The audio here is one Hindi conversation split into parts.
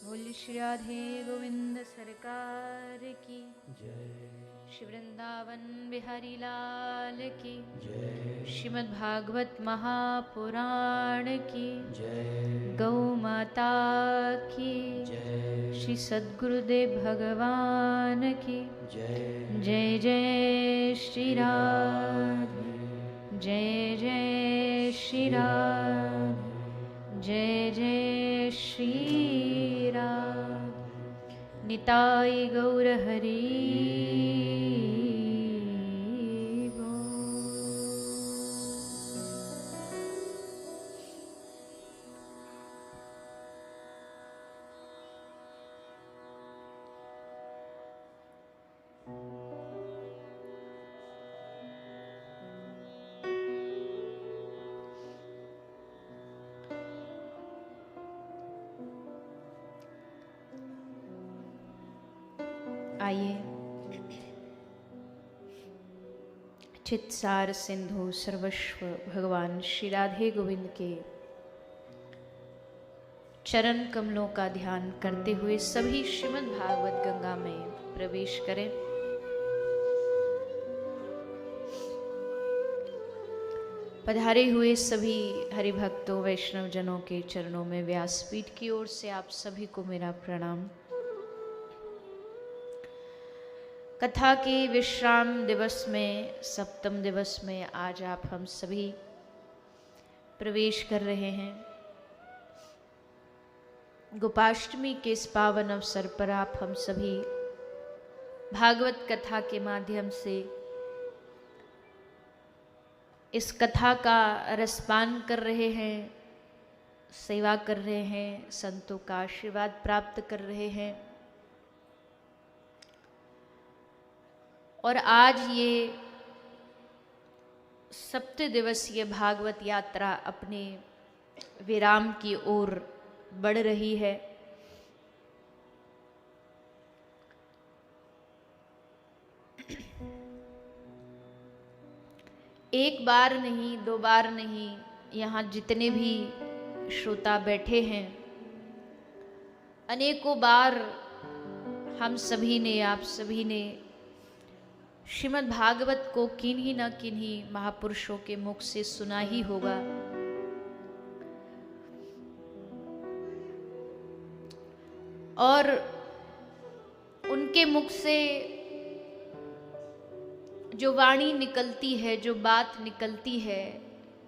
बोल श्री राधे गोविंद सरकार की जय श्री वृंदावन बिहारी लाल की जय श्रीमद् भागवत महापुराण की जय गौ माता की जय श्री सद्गुरुदेव भगवान की जय जय जय श्री राधे जय जय श्री राधे जय जय श्री राधे निताई गौर हरि आइए चित्सार सिंधु सर्वस्व भगवान श्री राधे गोविंद के चरण कमलों का ध्यान करते हुए सभी श्रीमद् भागवत गंगा में प्रवेश करें। पधारे हुए सभी हरिभक्तों वैष्णव जनों के चरणों में व्यासपीठ की ओर से आप सभी को मेरा प्रणाम। कथा के विश्राम दिवस में सप्तम दिवस में आज आप हम सभी प्रवेश कर रहे हैं। गोपाष्टमी के इस पावन अवसर पर आप हम सभी भागवत कथा के माध्यम से इस कथा का रसपान कर रहे हैं, सेवा कर रहे हैं, संतों का आशीर्वाद प्राप्त कर रहे हैं। और आज ये सप्त दिवसीय भागवत यात्रा अपने विराम की ओर बढ़ रही है। एक बार नहीं, दो बार नहीं, यहाँ जितने भी श्रोता बैठे हैं, अनेकों बार हम सभी ने, आप सभी ने श्रीमद् भागवत को किन्हीं न किन्हीं महापुरुषों के मुख से सुना ही होगा। और उनके मुख से जो वाणी निकलती है, जो बात निकलती है,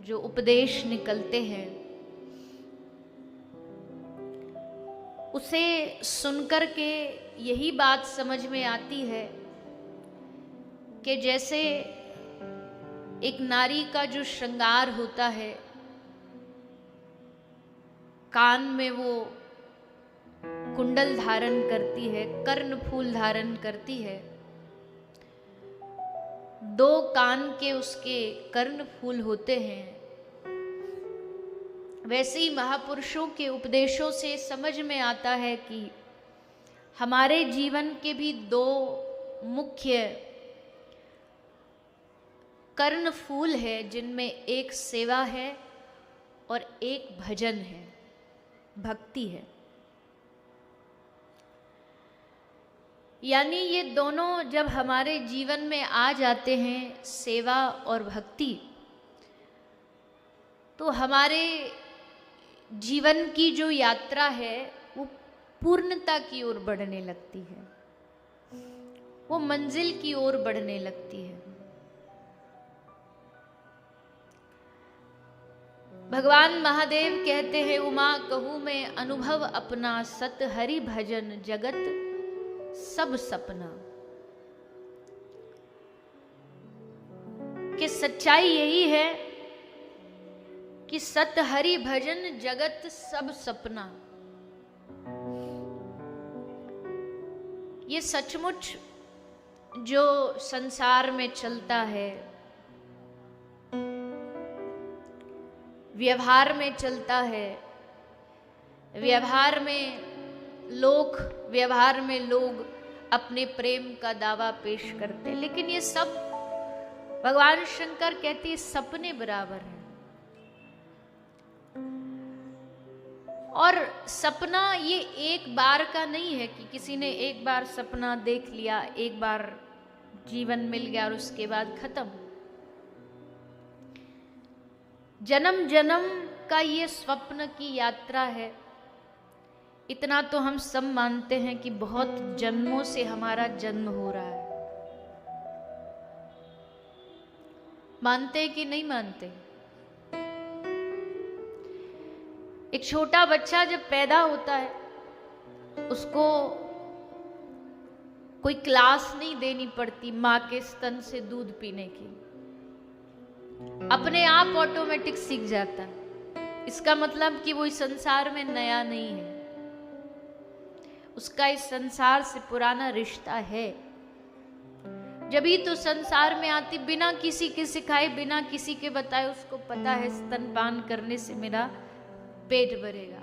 जो उपदेश निकलते हैं, उसे सुनकर के यही बात समझ में आती है कि जैसे एक नारी का जो श्रृंगार होता है, कान में वो कुंडल धारण करती है, कर्ण फूल धारण करती है, दो कान के उसके कर्ण फूल होते हैं, वैसे ही महापुरुषों के उपदेशों से समझ में आता है कि हमारे जीवन के भी दो मुख्य कर्ण फूल है, जिनमें एक सेवा है और एक भजन है, भक्ति है। यानी ये दोनों जब हमारे जीवन में आ जाते हैं, सेवा और भक्ति, तो हमारे जीवन की जो यात्रा है वो पूर्णता की ओर बढ़ने लगती है, वो मंजिल की ओर बढ़ने लगती है। भगवान महादेव कहते हैं, उमा कहूँ मैं अनुभव अपना, सत हरि भजन जगत सब सपना। कि सच्चाई यही है कि सत हरि भजन जगत सब सपना। ये सचमुच जो संसार में चलता है, व्यवहार में चलता है, व्यवहार में लोग अपने प्रेम का दावा पेश करते हैं, लेकिन ये सब भगवान शंकर कहते हैं सपने बराबर हैं। और सपना ये एक बार का नहीं है कि किसी ने एक बार सपना देख लिया, एक बार जीवन मिल गया और उसके बाद खत्म। जन्म जन्म का ये स्वप्न की यात्रा है। इतना तो हम सब मानते हैं कि बहुत जन्मों से हमारा जन्म हो रहा है। मानते हैं कि नहीं मानते? एक छोटा बच्चा जब पैदा होता है उसको कोई क्लास नहीं देनी पड़ती मां के स्तन से दूध पीने की, अपने आप ऑटोमेटिक सीख जाता है। इसका मतलब कि वो इस संसार में नया नहीं है, उसका इस संसार से पुराना रिश्ता है। जब ही तो संसार में आती, बिना किसी के सिखाए, बिना किसी के बताए, उसको पता है स्तनपान करने से मेरा पेट भरेगा।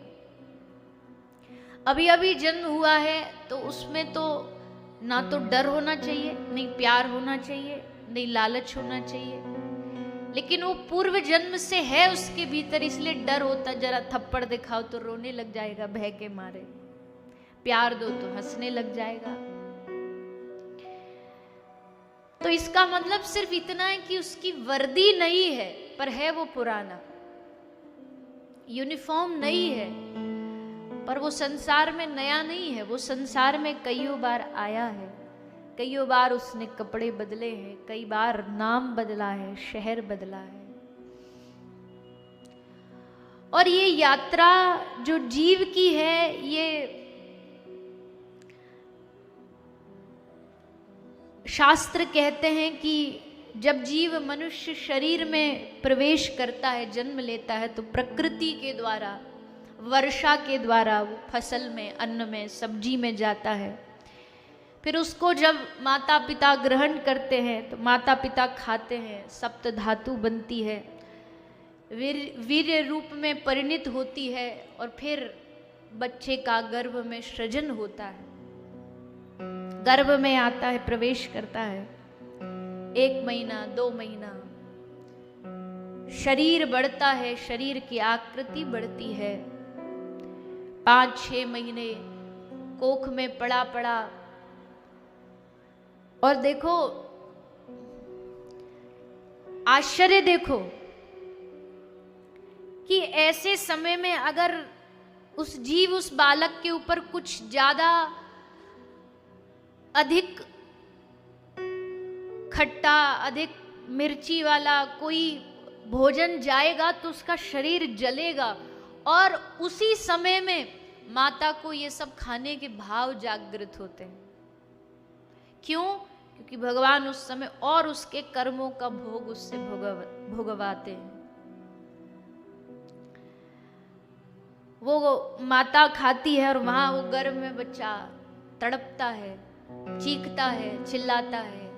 अभी अभी जन्म हुआ है तो उसमें तो ना तो डर होना चाहिए, नहीं प्यार होना चाहिए, नहीं लालच होना चाहिए, लेकिन वो पूर्व जन्म से है उसके भीतर, इसलिए डर होता। जरा थप्पड़ दिखाओ तो रोने लग जाएगा भय के मारे, प्यार दो तो हंसने लग जाएगा। तो इसका मतलब सिर्फ इतना है कि उसकी वर्दी नई है पर है वो पुराना, यूनिफॉर्म नहीं है पर वो संसार में नया नहीं है। वो संसार में कईयों बार आया है, कईयों बार उसने कपड़े बदले हैं, कई बार नाम बदला है, शहर बदला है। और ये यात्रा जो जीव की है, ये शास्त्र कहते हैं कि जब जीव मनुष्य शरीर में प्रवेश करता है, जन्म लेता है, तो प्रकृति के द्वारा, वर्षा के द्वारा वो फसल में, अन्न में, सब्जी में जाता है। फिर उसको जब माता पिता ग्रहण करते हैं तो माता पिता खाते हैं, सप्त धातु बनती है, वीर्य रूप में परिणित होती है और फिर बच्चे का गर्भ में सृजन होता है, गर्भ में आता है, प्रवेश करता है। 1 महीना, 2 महीना शरीर बढ़ता है, शरीर की आकृति बढ़ती है। 5-6 महीने कोख में पड़ा पड़ा। और देखो आश्चर्य, देखो कि ऐसे समय में अगर उस जीव, उस बालक के ऊपर कुछ ज्यादा अधिक खट्टा, अधिक मिर्ची वाला कोई भोजन जाएगा तो उसका शरीर जलेगा। और उसी समय में माता को ये सब खाने के भाव जागृत होते हैं। क्यों? क्योंकि भगवान उस समय और उसके कर्मों का भोग उससे भोगवाते हैं। वो माता खाती है और वहां वो गर्भ में बच्चा तड़पता है, चीखता है, चिल्लाता है।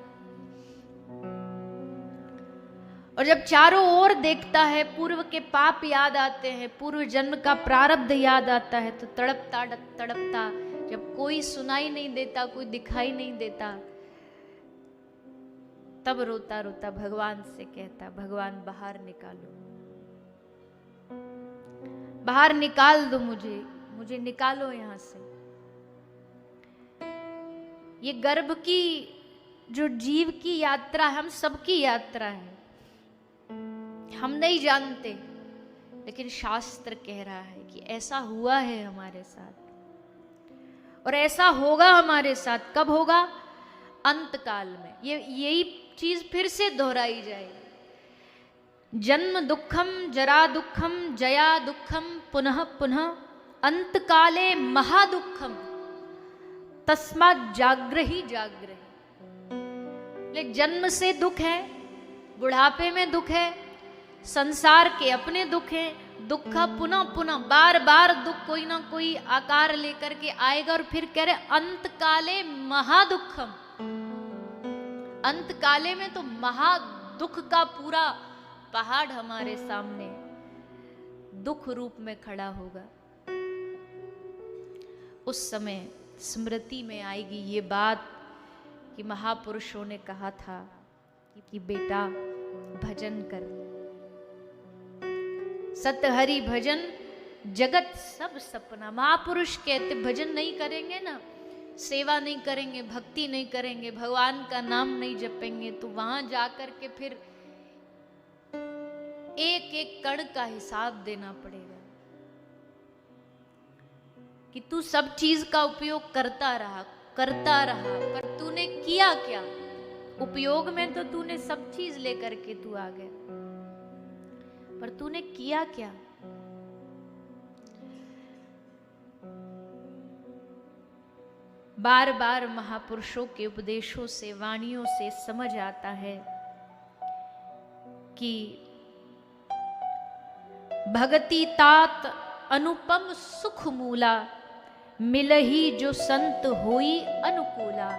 और जब चारों ओर देखता है, पूर्व के पाप याद आते हैं, पूर्व जन्म का प्रारब्ध याद आता है, तो तड़पता तड़पता, जब कोई सुनाई नहीं देता, कोई दिखाई नहीं देता, तब रोता रोता भगवान से कहता, भगवान बाहर निकालो, बाहर निकाल दो मुझे, मुझे निकालो यहां से। ये गर्भ की जो जीव की यात्रा, हम सबकी यात्रा है, हम नहीं जानते, लेकिन शास्त्र कह रहा है कि ऐसा हुआ है हमारे साथ और ऐसा होगा हमारे साथ। कब होगा? अंत काल में। यही चीज फिर से दोहराई जाएगी। जन्म दुखम, जरा दुखम, जया दुखम, पुनः पुनः, अंत काले महादुखम, तस्मात् जाग्रही जाग्रही। ले जन्म से दुख है, बुढ़ापे में दुख है, संसार के अपने दुख हैं, दुख का पुनः पुनः बार बार दुख कोई ना कोई आकार लेकर के आएगा। और फिर कह रहे अंत काले महादुखम, अंत काले में तो महादुख का पूरा पहाड़ हमारे सामने दुख रूप में खड़ा होगा। उस समय स्मृति में आएगी ये बात कि महापुरुषों ने कहा था कि बेटा भजन कर, सत हरि भजन जगत सब सपना। महापुरुष कहते भजन नहीं करेंगे ना, सेवा नहीं करेंगे, भक्ति नहीं करेंगे, भगवान का नाम नहीं जपेंगे, तो वहां जाकर के फिर एक एक कण का हिसाब देना पड़ेगा कि तू सब चीज का उपयोग करता रहा, पर तूने किया क्या? उपयोग में तो तूने सब चीज लेकर के तू आ गया, पर तूने किया क्या? बार बार महापुरुषों के उपदेशों से, वाणियों से समझ आता है कि भगति तात अनुपम सुख मूला, मिलही जो संत होई अनुकूला।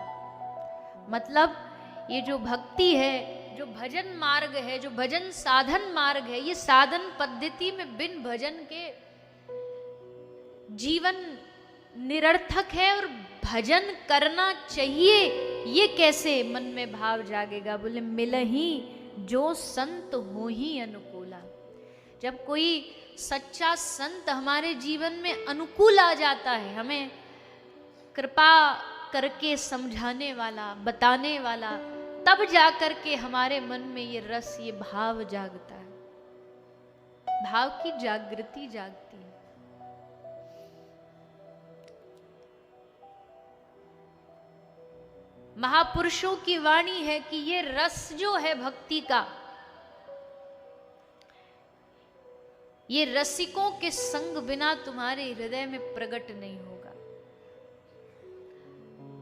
मतलब ये जो भक्ति है, जो भजन मार्ग है, जो भजन साधन मार्ग है, ये साधन पद्धति में बिन भजन के जीवन निरर्थक है, और भजन करना चाहिए ये कैसे मन में भाव जागेगा? बोले मिलही जो संत हो ही अनुकूला। जब कोई सच्चा संत हमारे जीवन में अनुकूल आ जाता है, हमें कृपा करके समझाने वाला, बताने वाला, तब जाकर के हमारे मन में ये रस, ये भाव जागता है, भाव की जागृति जागती है। महापुरुषों की वाणी है कि ये रस जो है भक्ति का, ये रसिकों के संग बिना तुम्हारे हृदय में प्रकट नहीं होगा।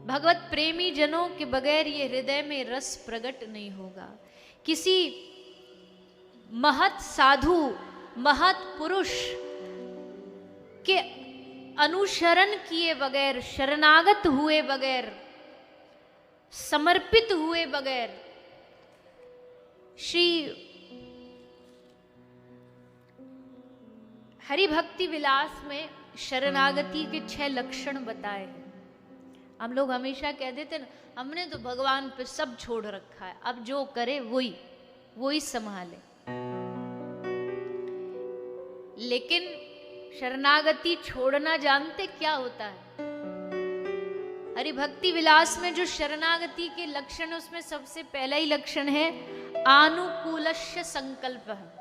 भगवत प्रेमी जनों के बगैर ये हृदय में रस प्रकट नहीं होगा। किसी महत साधु, महत पुरुष के अनुसरण किए बगैर, शरणागत हुए बगैर, समर्पित हुए बगैर, श्री हरि भक्ति विलास में शरणागति के 6 लक्षण बताए हैं। हम लोग हमेशा कह देते ना, हमने तो भगवान पे सब छोड़ रखा है, अब जो करे वही संभाले। लेकिन शरणागति छोड़ना जानते क्या होता है? हरि भक्ति विलास में जो शरणागति के लक्षण है, उसमें सबसे पहला ही लक्षण है आनुकूलस्य संकल्प।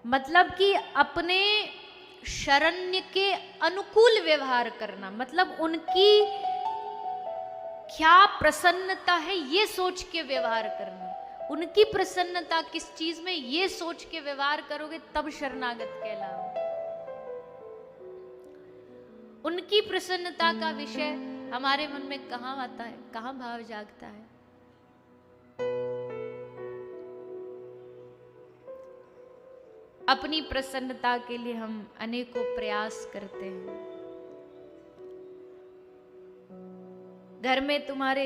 मतलब कि अपने शरण्य के अनुकूल व्यवहार करना, मतलब उनकी क्या प्रसन्नता है ये सोच के व्यवहार करना। उनकी प्रसन्नता किस चीज में, ये सोच के व्यवहार करोगे तब शरणागत कहलाओ। उनकी प्रसन्नता का विषय हमारे मन में कहाँ आता है, कहाँ भाव जागता है? अपनी प्रसन्नता के लिए हम अनेकों प्रयास करते हैं। घर में तुम्हारे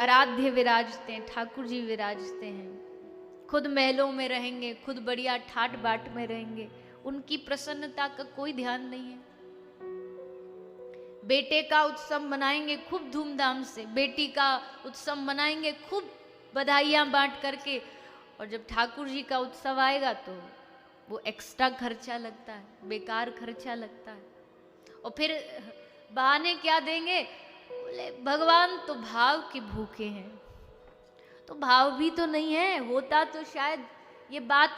आराध्य विराजते हैं, ठाकुर जी विराजते हैं, खुद महलों में रहेंगे, खुद बढ़िया ठाट बाट में रहेंगे, उनकी प्रसन्नता का कोई ध्यान नहीं है। बेटे का उत्सव मनाएंगे खूब धूमधाम से, बेटी का उत्सव मनाएंगे खूब बधाइयां बांट करके, और जब ठाकुर जी का उत्सव आएगा तो वो एक्स्ट्रा खर्चा लगता है, बेकार खर्चा लगता है। और फिर बहाने क्या देंगे? बोले भगवान तो भाव के भूखे हैं। तो भाव भी तो नहीं है, होता तो शायद ये बात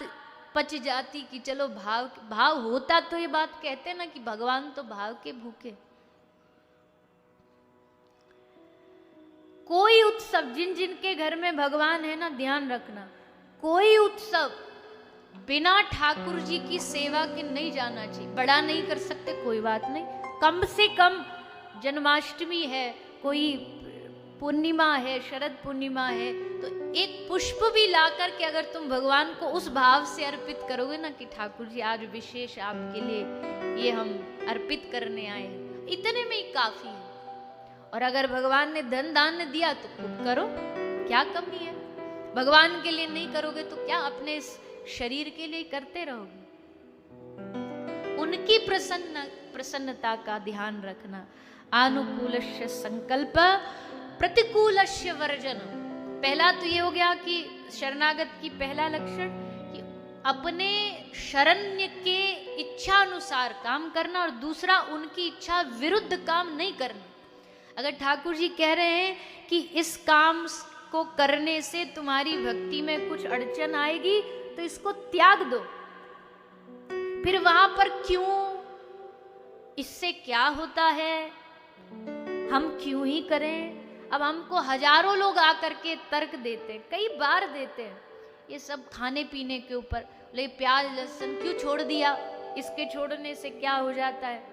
पच जाती कि चलो भाव होता तो ये बात कहते ना कि भगवान तो भाव के भूखे। कोई उत्सव, जिन जिन के घर में भगवान है ना, ध्यान रखना, कोई उत्सव बिना ठाकुर जी की सेवा के नहीं जाना चाहिए। बड़ा नहीं कर सकते कोई बात नहीं, कम से कम जन्माष्टमी है, कोई पूर्णिमा है, शरद पूर्णिमा है, तो एक पुष्प भी ला करके अगर तुम भगवान को उस भाव से अर्पित करोगे ना कि ठाकुर जी आज विशेष आपके लिए ये हम अर्पित करने आए हैं, इतने में ही काफी है। और अगर भगवान ने धन दान दिया तो खूब करो, क्या कमी है? भगवान के लिए नहीं करोगे तो क्या अपने इस शरीर के लिए करते रहोगे? उनकी प्रसन्नता का ध्यान रखना। आनुकूलस्य संकल्प, प्रतिकूलस्य वर्जन। पहला तो ये हो गया कि शरणागत की पहला लक्षण कि अपने शरण्य के इच्छा अनुसार काम करना और दूसरा उनकी इच्छा विरुद्ध काम नहीं करना। अगर ठाकुर जी कह रहे हैं कि इस काम को करने से तुम्हारी भक्ति में कुछ अड़चन आएगी तो इसको त्याग दो, फिर वहां पर क्यों, इससे क्या होता है, हम क्यों ही करें। अब हमको हजारों लोग आकर के तर्क देते, कई बार देते हैं, ये सब खाने पीने के ऊपर, ले प्याज लहसुन क्यों छोड़ दिया, इसके छोड़ने से क्या हो जाता है,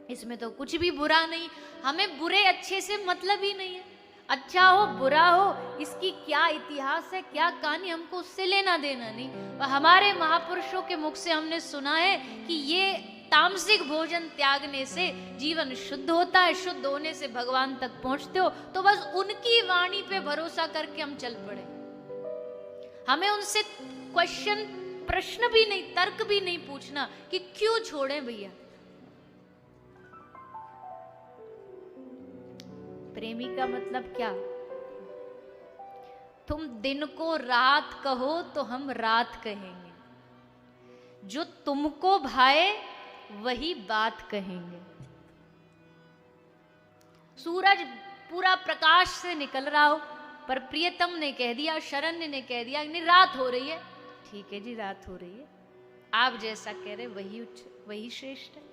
इसमें तो कुछ भी बुरा नहीं, हमें बुरे अच्छे से मतलब ही नहीं है, अच्छा हो बुरा हो इसकी क्या इतिहास है, क्या कहानी, हमको उससे लेना देना नहीं। और हमारे महापुरुषों के मुख से हमने सुना है कि ये तामसिक भोजन त्यागने से जीवन शुद्ध होता है, शुद्ध होने से भगवान तक पहुंचते हो। तो बस उनकी वाणी पे भरोसा करके हम चल पड़े, हमें उनसे क्वेश्चन, प्रश्न भी नहीं, तर्क भी नहीं पूछना कि क्यों छोड़े भैया। प्रेमी का मतलब क्या, तुम दिन को रात कहो तो हम रात कहेंगे, जो तुमको भाए वही बात कहेंगे। सूरज पूरा प्रकाश से निकल रहा हो पर प्रियतम ने कह दिया, शरण्य ने कह दिया नहीं रात हो रही है, ठीक है जी रात हो रही है, आप जैसा कह रहे वही श्रेष्ठ है।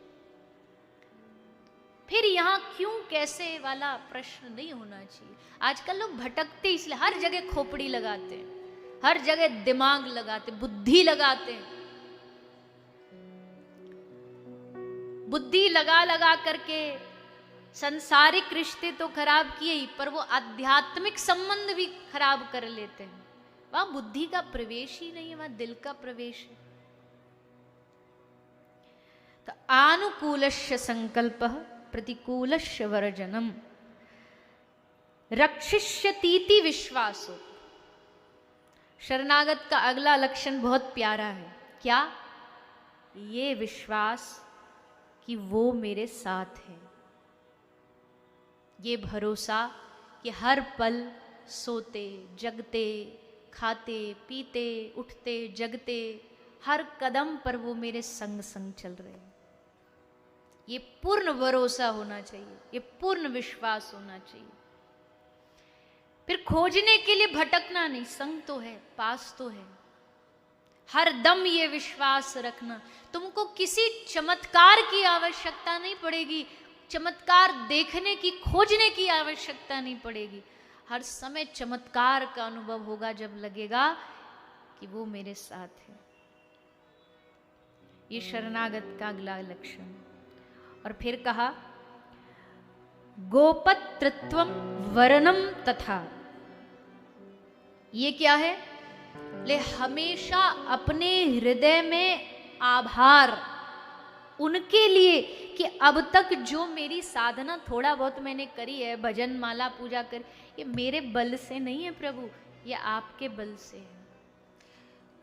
फिर यहाँ क्यों कैसे वाला प्रश्न नहीं होना चाहिए। आजकल लोग भटकते इसलिए, हर जगह खोपड़ी लगाते हैं, हर जगह दिमाग लगाते, बुद्धि लगाते हैं, बुद्धि लगा लगा करके संसारिक रिश्ते तो खराब किए ही, पर वो आध्यात्मिक संबंध भी खराब कर लेते हैं। वहां बुद्धि का प्रवेश ही नहीं है, वहां दिल का प्रवेश है। तो आनुकूलस्य संकल्पः प्रतिकूलस्य वर्जनम रक्षिष्यतीति विश्वासो। शरणागत का अगला लक्षण बहुत प्यारा है, क्या, ये विश्वास कि वो मेरे साथ है, ये भरोसा कि हर पल सोते जगते खाते पीते उठते जगते हर कदम पर वो मेरे संग संग चल रहे हैं। ये पूर्ण भरोसा होना चाहिए, ये पूर्ण विश्वास होना चाहिए। फिर खोजने के लिए भटकना नहीं, संग तो है, पास तो है, हर दम ये विश्वास रखना। तुमको किसी चमत्कार की आवश्यकता नहीं पड़ेगी, चमत्कार देखने की खोजने की आवश्यकता नहीं पड़ेगी, हर समय चमत्कार का अनुभव होगा जब लगेगा कि वो मेरे साथ है। ये शरणागत का अगला लक्षण। और फिर कहा गोपत्रत्वम वरनम तथा, ये क्या है, ले हमेशा अपने हृदय में आभार उनके लिए कि अब तक जो मेरी साधना थोड़ा बहुत मैंने करी है, भजन माला पूजा कर, ये मेरे बल से नहीं है प्रभु, ये आपके बल से है।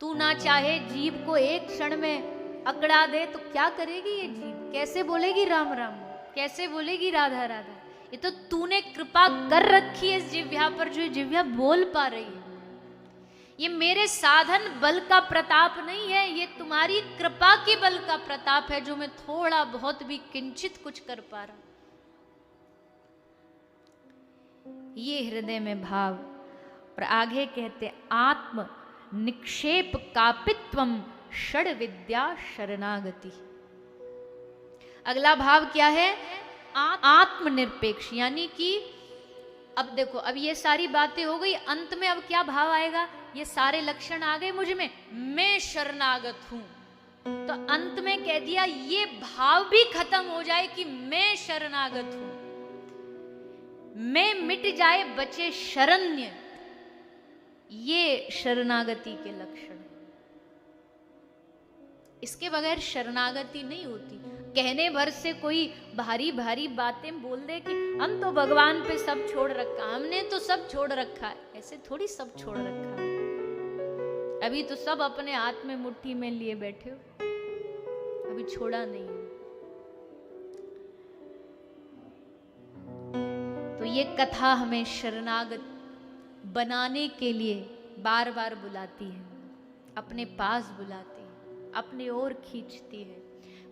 तू ना चाहे जीव को एक क्षण में अकड़ा दे तो क्या करेगी ये जीव, कैसे बोलेगी राम राम, कैसे बोलेगी राधा राधा। ये तो तूने कृपा कर रखी है इस जिह्वा पर, जो जिह्वा बोल पा रही है। ये मेरे साधन बल का प्रताप नहीं है, ये तुम्हारी कृपा के बल का प्रताप है, जो मैं थोड़ा बहुत भी किंचित कुछ कर पा रहा। ये हृदय में भाव। और आगे कहते आत्म निक्षेप कापित्वम षड विद्या शरणागति। अगला भाव क्या है, आत्मनिरपेक्ष, यानी कि अब देखो, अब ये सारी बातें हो गई, अंत में अब क्या भाव आएगा, ये सारे लक्षण आ गए मुझ में, मैं शरणागत हूं। तो अंत में कह दिया ये भाव भी खत्म हो जाए कि मैं शरणागत हूं, मैं मिट जाए बचे शरण्य, ये शरणागति के लक्षण। इसके बगैर शरणागति नहीं होती। कहने भर से कोई भारी भारी बातें बोल दे कि हम तो भगवान पे सब छोड़ रखा, हमने तो सब छोड़ रखा है, ऐसे थोड़ी सब छोड़ रखा है। अभी तो सब अपने हाथ में मुट्ठी में लिए बैठे हो, अभी छोड़ा नहीं है। तो ये कथा हमें शरणागत बनाने के लिए बार बार बुलाती है, अपने पास बुलाती है, अपनी ओर खींचती है।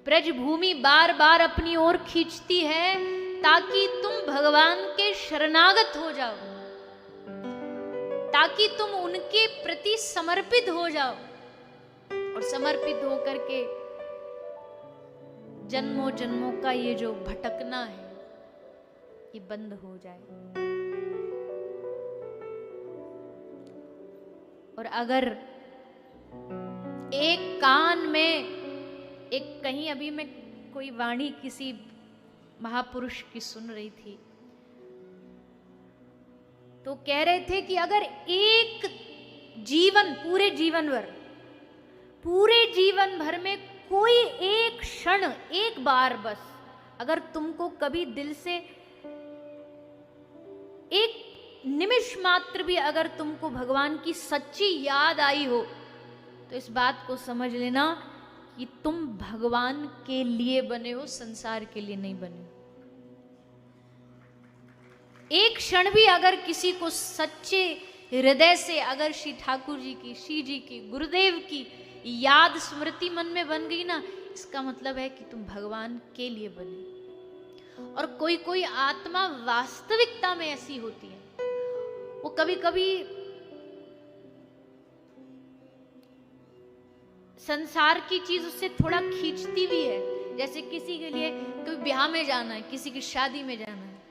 ब्रज भूमि बार बार अपनी ओर खींचती है ताकि तुम भगवान के शरणागत हो जाओ, ताकि तुम उनके प्रति समर्पित हो जाओ और समर्पित होकर के जन्मों जन्मों का ये जो भटकना है ये बंद हो जाए। और अगर एक कान में एक कहीं अभी मैं कोई वाणी किसी महापुरुष की सुन रही थी, तो कह रहे थे कि अगर एक जीवन पूरे जीवन भर में कोई एक क्षण, एक बार बस, अगर तुमको कभी दिल से एक निमिष मात्र भी अगर तुमको भगवान की सच्ची याद आई हो, तो इस बात को समझ लेना कि तुम भगवान के लिए बने हो, संसार के लिए नहीं बने हो। एक क्षण भी अगर किसी को सच्चे हृदय से अगर श्री ठाकुर जी की, श्री जी की, गुरुदेव की याद स्मृति मन में बन गई ना, इसका मतलब है कि तुम भगवान के लिए बने। और कोई कोई आत्मा वास्तविकता में ऐसी होती है, वो कभी कभी संसार की चीज उससे थोड़ा खींचती भी है। जैसे किसी के लिए कोई ब्याह में जाना है, किसी की शादी में जाना है,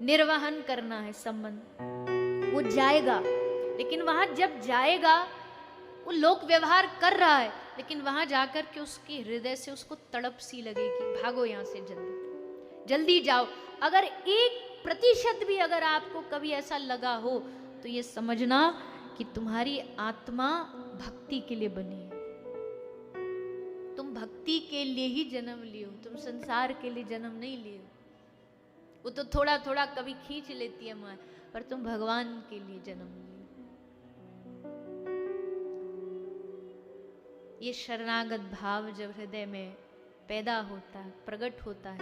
निर्वहन करना है संबंध, वो जाएगा, लेकिन वहां जब जाएगा वो लोक व्यवहार कर रहा है, लेकिन वहां जाकर के उसके हृदय से उसको तड़प सी लगेगी, भागो यहां से, जल्दी जल्दी जाओ। अगर 1% भी अगर आपको कभी ऐसा लगा हो, तो ये समझना कि तुम्हारी आत्मा भक्ति के लिए बनी है। तुम भक्ति के लिए ही जन्म लियो, तुम संसार के लिए जन्म नहीं लियो। वो तो थोड़ा थोड़ा कभी खींच लेती है मां, पर तुम भगवान के लिए जन्म लियो। ये शरणागत भाव जब हृदय में पैदा होता है, प्रकट होता है,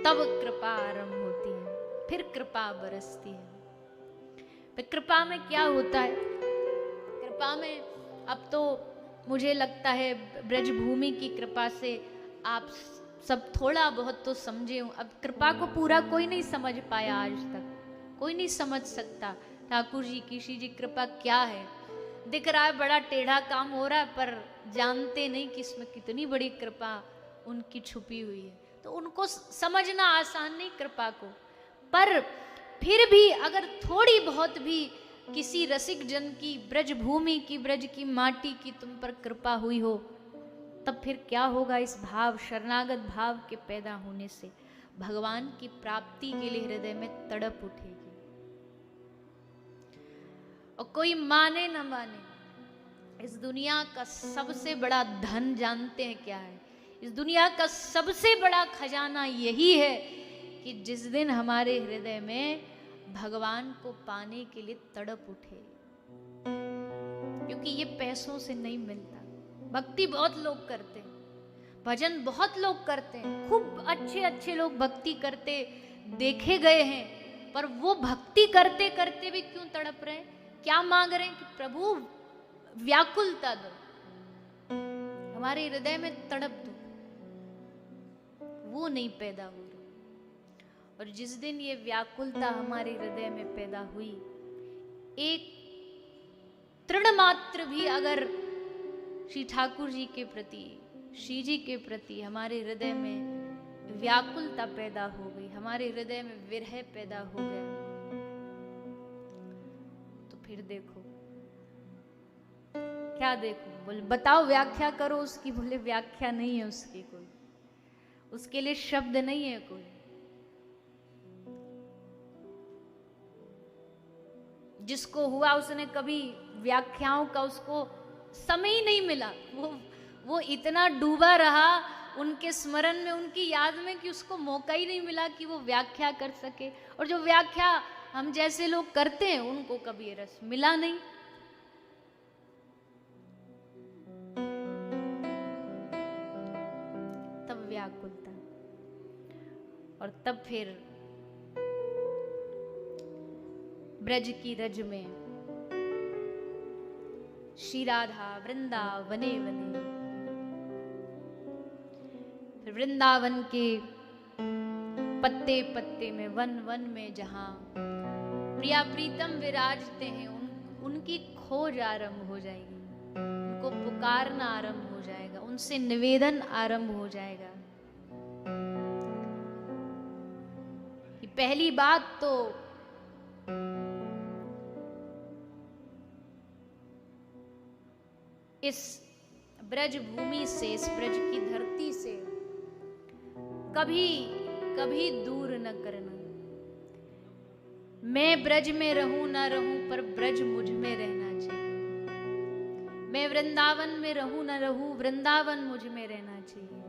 तब कृपा आरंभ होती है, फिर कृपा बरसती है। फिर कृपा में क्या होता है? कृपा में अब तो मुझे लगता है ब्रजभूमि की कृपा से आप सब थोड़ा बहुत तो समझे हो। अब कृपा को पूरा कोई नहीं समझ पाया, आज तक कोई नहीं समझ सकता ठाकुर जी की, श्री जी कृपा क्या है। दिख रहा है बड़ा टेढ़ा काम हो रहा है, पर जानते नहीं कि इसमें कितनी बड़ी कृपा उनकी छुपी हुई है। तो उनको समझना आसान नहीं कृपा को, पर फिर भी अगर थोड़ी बहुत भी किसी रसिक जन की, ब्रज भूमि की, ब्रज की माटी की तुम पर कृपा हुई हो, तब फिर क्या होगा? इस भाव, शरणागत भाव के पैदा होने से भगवान की प्राप्ति के लिए हृदय में तड़प उठेगी। और कोई माने न माने, इस दुनिया का सबसे बड़ा धन जानते हैं क्या है? इस दुनिया का सबसे बड़ा खजाना यही है कि जिस दिन हमारे हृदय में भगवान को पाने के लिए तड़प उठे, क्योंकि ये पैसों से नहीं मिलता। भक्ति बहुत लोग करते हैं, भजन बहुत लोग करते हैं, खूब अच्छे अच्छे लोग भक्ति करते देखे गए हैं, पर वो भक्ति करते करते भी क्यों तड़प रहे हैं? क्या मांग रहे हैं? कि प्रभु व्याकुलता दो, हमारे हृदय में तड़प दो। वो नहीं पैदा हो रही। और जिस दिन ये व्याकुलता हमारे हृदय में पैदा हुई, एक तृण मात्र भी अगर श्री ठाकुर जी के प्रति, श्री जी के प्रति हमारे हृदय में व्याकुलता पैदा हो गई, हमारे हृदय में विरह पैदा हो गया, तो फिर देखो क्या देखो, बोले बताओ व्याख्या करो उसकी, बोले व्याख्या नहीं है उसकी कोई, उसके लिए शब्द नहीं है कोई। जिसको हुआ उसने कभी व्याख्याओं का उसको समय ही नहीं मिला, वो इतना डूबा रहा उनके स्मरण में, उनकी याद में, कि उसको मौका ही नहीं मिला कि वो व्याख्या कर सके। और जो व्याख्या हम जैसे लोग करते हैं उनको कभी रस मिला नहीं। तब व्याकुलता, और तब फिर ब्रज की रज में श्री राधा वृंदावने वने। फिर वृंदावन के पत्ते पत्ते में, वन वन में जहां प्रिया प्रीतम विराजते हैं, उनकी खोज आरंभ हो जाएगी, उनको पुकारना आरंभ हो जाएगा, उनसे निवेदन आरंभ हो जाएगा। कि पहली बात तो इस ब्रज भूमि से, इस ब्रज की धरती से कभी कभी दूर न करना। मैं ब्रज में रहूं ना रहूं, पर ब्रज मुझ में रहना चाहिए। मैं वृंदावन में रहूं ना रहूं, वृंदावन मुझ में रहना चाहिए।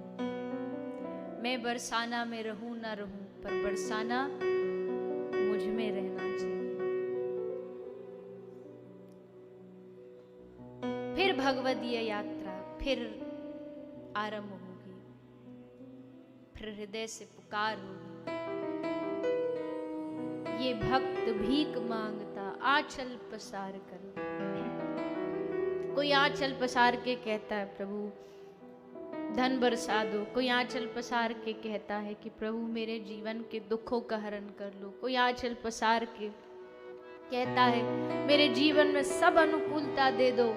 मैं बरसाना में रहूं ना रहूं, पर बरसाना मुझ में रहना चाहिए। फिर भगवदीय यात्रा फिर आरंभ होगी, फिर हृदय से पुकार होगी। ये भक्त भीख मांगता आंचल पसार कर। कोई आंचल पसार के कहता है प्रभु धन बरसा दो, कोई आंचल पसार के कहता है कि प्रभु मेरे जीवन के दुखों का हरण कर लो, कोई आंचल पसार के कहता है मेरे जीवन में सब अनुकूलता दे दो।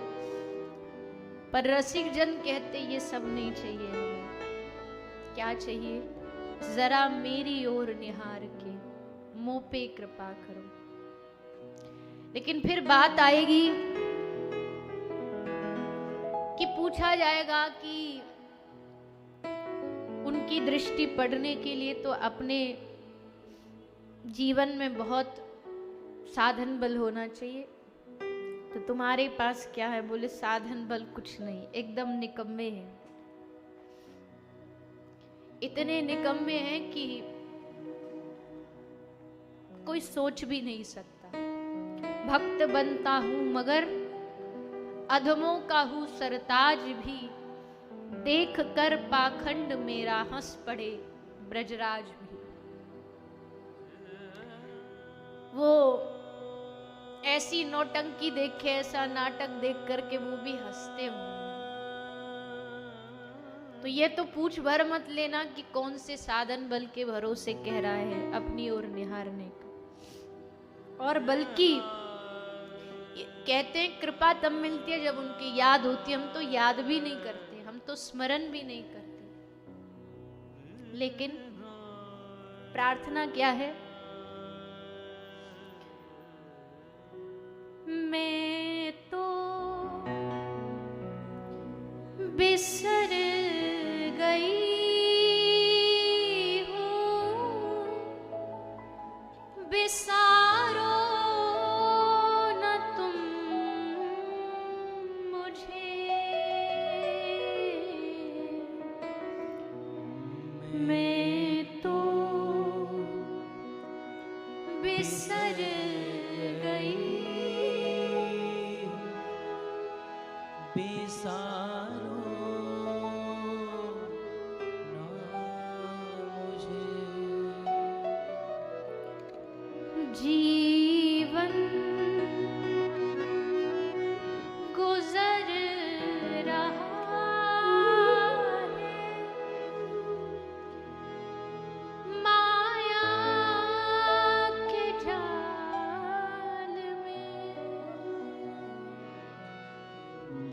पर रसिक जन कहते ये सब नहीं चाहिए हमें। क्या चाहिए? जरा मेरी ओर निहार के मुंह पे कृपा करो। लेकिन फिर बात आएगी कि पूछा जाएगा कि उनकी दृष्टि पड़ने के लिए तो अपने जीवन में बहुत साधन बल होना चाहिए, तो तुम्हारे पास क्या है? बोले साधन बल कुछ नहीं, एकदम निकम्मे हैं। इतने निकम्मे हैं कि कोई सोच भी नहीं सकता। भक्त बनता हूं मगर अधमों का हूं सरताज भी, देख कर पाखंड मेरा हंस पड़े ब्रजराज भी। वो ऐसी नौटंकी देखे, ऐसा नाटक देख करके वो भी हंसते होंगे। तो ये तो पूछ भर मत लेना कि कौन से साधन बल के भरोसे कह रहा है अपनी ओर निहारने का। और बल्कि कहते हैं कृपा तब मिलती है जब उनकी याद होती है। हम तो याद भी नहीं करते, हम तो स्मरण भी नहीं करते। लेकिन प्रार्थना क्या है? मैं तो बिसर गई हूँ, बिसारो न तुम मुझे। मैं तो बिसर गई, बिसारो ना मुझे। जीवन गुजर रहा है माया के जाल में।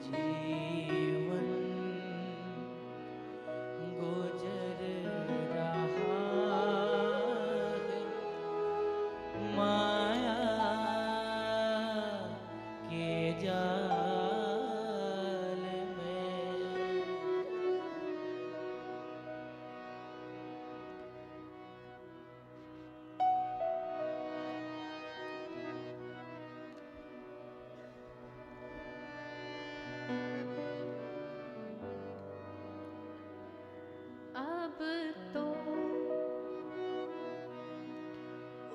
जीवन गुजर रहा है माया के जाल में। अब तो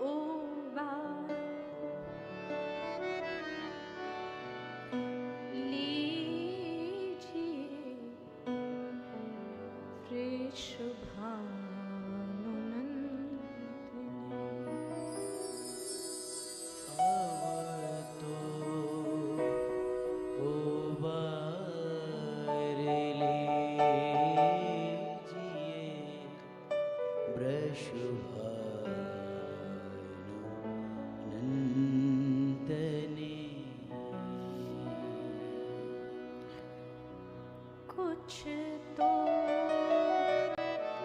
उबार लीजिए वृषभानुनंदिनी। अब तो नंदने कुछ तो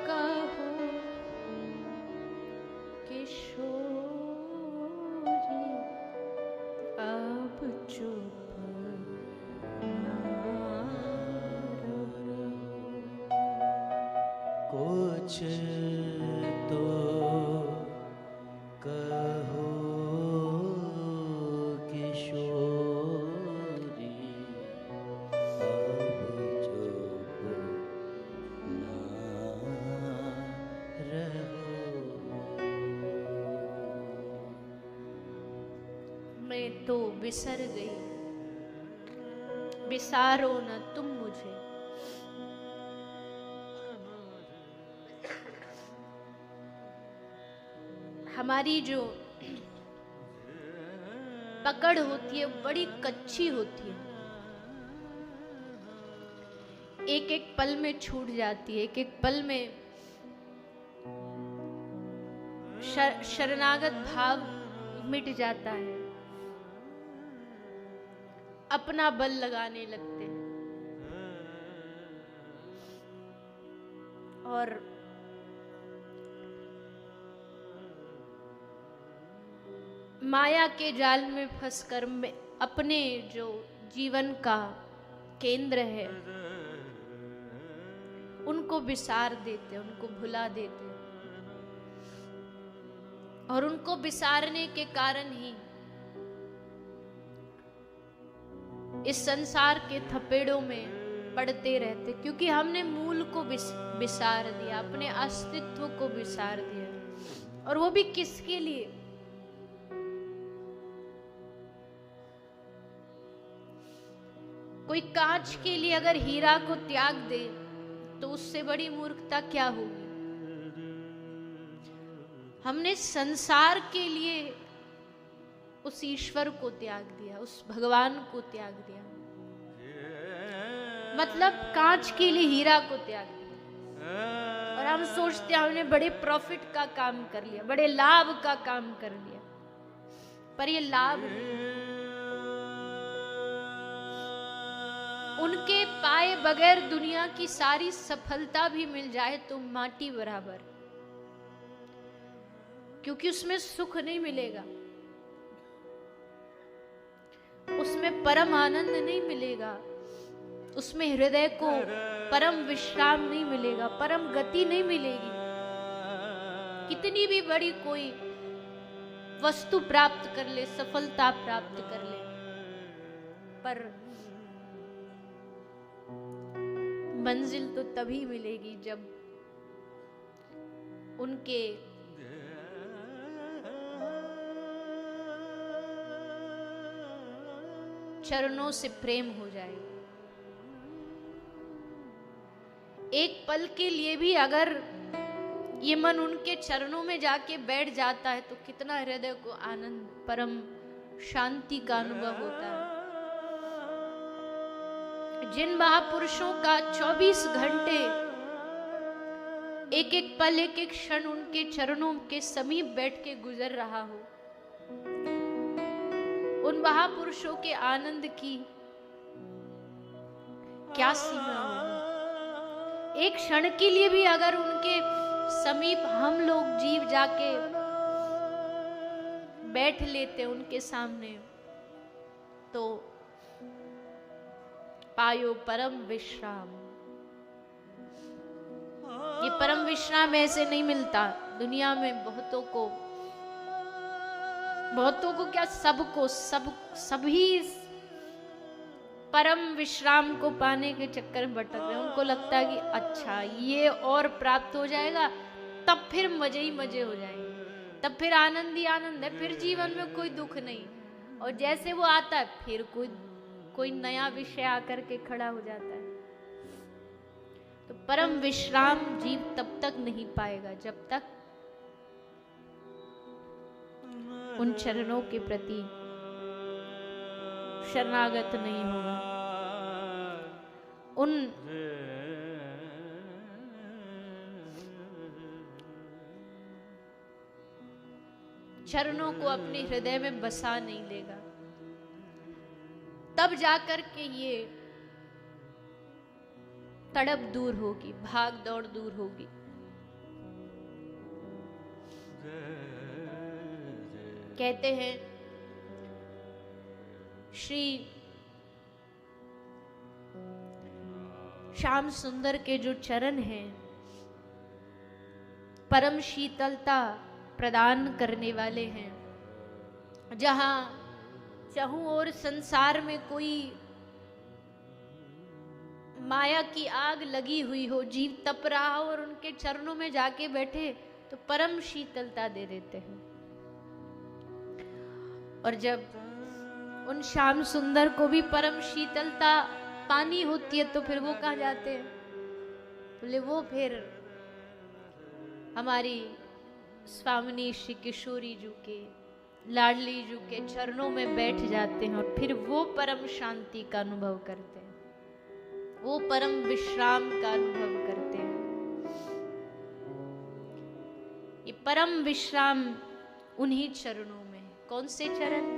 कहो किशोरी, अब चुप ना रहो। कुछ तो कहो किशोरी, अब चुप ना रहो। मैं तो बिसर गई, बिसारो न तुम मुझे। हमारी जो पकड़ होती है बड़ी कच्ची होती है, एक एक पल में छूट जाती है, एक एक पल में शरणागत भाव मिट जाता है, अपना बल लगाने लगते हैं और माया के जाल में फंसकर में अपने जो जीवन का केंद्र है उनको बिसार देते, उनको भुला देते, और उनको बिसारने के कारण ही इस संसार के थपेड़ों में पड़ते रहते, क्योंकि हमने मूल को बिसार दिया, अपने अस्तित्व को बिसार दिया। और वो भी किसके लिए? कोई कांच के लिए अगर हीरा को त्याग दे तो उससे बड़ी मूर्खता क्या होगी? हमने संसार के लिए उस ईश्वर को त्याग दिया, उस भगवान को त्याग दिया, मतलब कांच के लिए हीरा को त्याग दिया। और हम सोचते हैं हमने बड़े प्रॉफिट का काम कर लिया, बड़े लाभ का काम कर लिया, पर ये लाभ नहीं। उनके पाए बगैर दुनिया की सारी सफलता भी मिल जाए तो माटी बराबर, क्योंकि उसमें सुख नहीं मिलेगा, उसमें परम आनंद नहीं मिलेगा, उसमें हृदय को परम विश्राम नहीं मिलेगा, परम गति नहीं मिलेगी। कितनी भी बड़ी कोई वस्तु प्राप्त कर ले, सफलता प्राप्त कर ले, पर मंजिल तो तभी मिलेगी जब उनके चरणों से प्रेम हो जाएगा। एक पल के लिए भी अगर ये मन उनके चरणों में जाके बैठ जाता है तो कितना हृदय को आनंद, परम शांति का अनुभव होता है। जिन महापुरुषों का 24 घंटे एक एक पल, एक एक क्षण उनके चरणों के समीप बैठ के गुजर रहा हो, उन महापुरुषों के आनंद की क्या सीमा होगी? एक क्षण के लिए भी अगर उनके समीप हम लोग जीव जाके बैठ लेते उनके सामने तो पायो परम विश्राम। ये परम विश्राम ऐसे नहीं मिलता दुनिया में। बहुतों को क्या, सबको सभी परम विश्राम को पाने के चक्कर में भटक रहे हैं। उनको लगता है कि अच्छा ये और प्राप्त हो जाएगा तब फिर मजे ही मजे हो जाएंगे, तब फिर आनंद ही आनंद है, फिर जीवन में कोई दुख नहीं। और जैसे वो आता है फिर कोई नया विषय आकर के खड़ा हो जाता है। तो परम विश्राम जीव तब तक नहीं पाएगा जब तक उन चरणों के प्रति शरणागत नहीं होगा, चरणों को अपने हृदय में बसा नहीं लेगा, तब जाकर के ये तड़प दूर होगी, भाग दौड़ दूर होगी। कहते हैं श्री श्याम सुंदर के जो चरण हैं, परम शीतलता प्रदान करने वाले हैं। जहां चाहूं और संसार में कोई माया की आग लगी हुई हो, जीव तप रहा हो और उनके चरणों में जाके बैठे तो परम शीतलता दे देते हैं। और जब उन श्याम सुंदर को भी परम शीतलता पानी होती है तो फिर वो कहाँ जाते हैं? बोले वो फिर हमारी स्वामिनी श्री किशोरी जी के, लाडली जी के चरणों में बैठ जाते हैं और फिर वो परम शांति का अनुभव करते हैं, वो परम विश्राम का अनुभव करते हैं। ये परम विश्राम उन्हीं चरणों में है। कौन से चरण?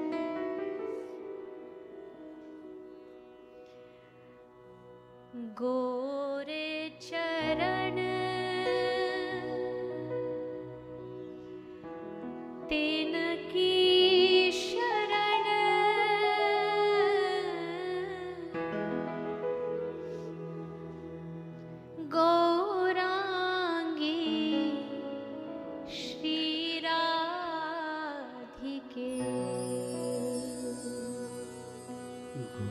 गोरे चरण तेन की शरण, गौरांगी श्री राधिके।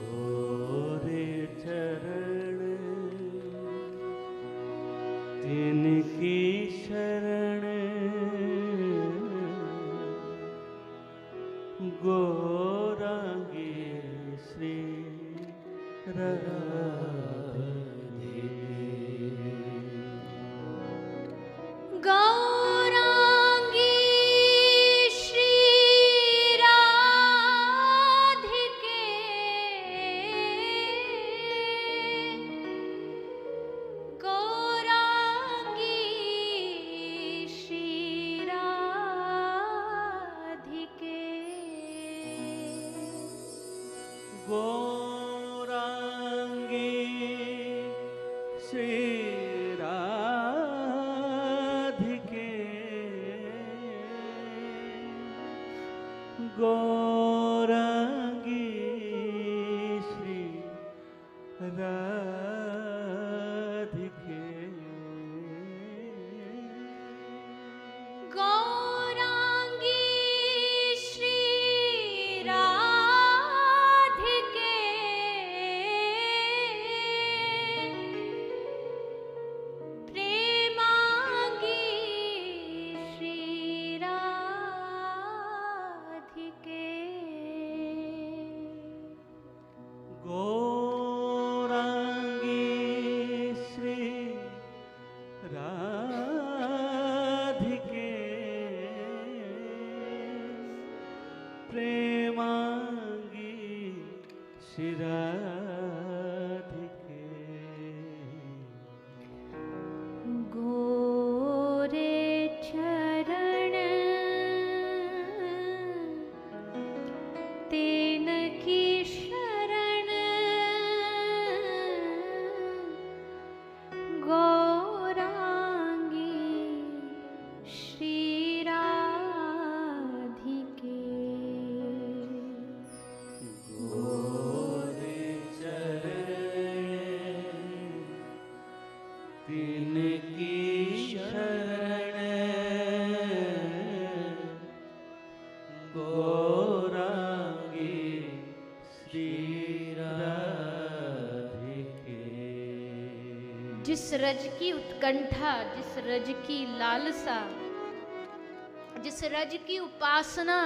गोरे चरण तिनकी शरण, गौरांगी श्री राधिके। गौरांगी श्री राधिके, गौरांगी श्री राधिके। गौरांगी श्री राधिके, गौरांगी श्री राधिके। गौरांगी श्री राधिके, प्रेमांगी श्री राधिके। गौरांगी श्री राधिके, प्रेमांगी श्री राधिके। गोरे चरण तेन की शरण, गौरांगी श्री राधिके। गोरे चरण तिनकी शरण, गौरांगी श्री राधिके। जिस रज की उत्कंठा, जिस रज की लालसा, जिस रज की उपासना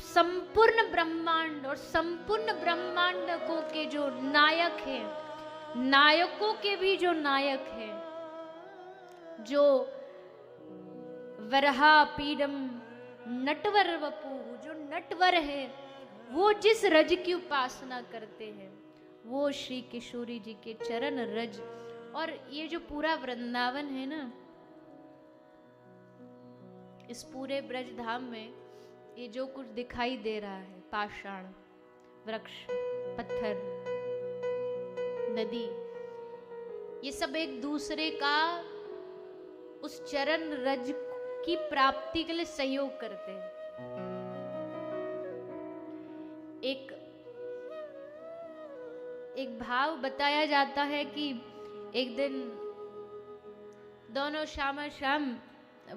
संपूर्ण ब्रह्मांड और संपूर्ण ब्रह्मांडों के जो नायक हैं, नायकों के भी जो नायक हैं, जो वरहा पीडम नटवर वपु, जो नटवर है, वो जिस रज की उपासना करते हैं वो श्री किशोरी जी के चरण रज। और ये जो पूरा वृंदावन है ना, इस पूरे ब्रज धाम में ये जो कुछ दिखाई दे रहा है, पाषाण, वृक्ष, पत्थर, नदी, ये सब एक दूसरे का उस चरण रज की प्राप्ति के लिए सहयोग करते हैं। एक भाव बताया जाता है कि एक दिन दोनों शाम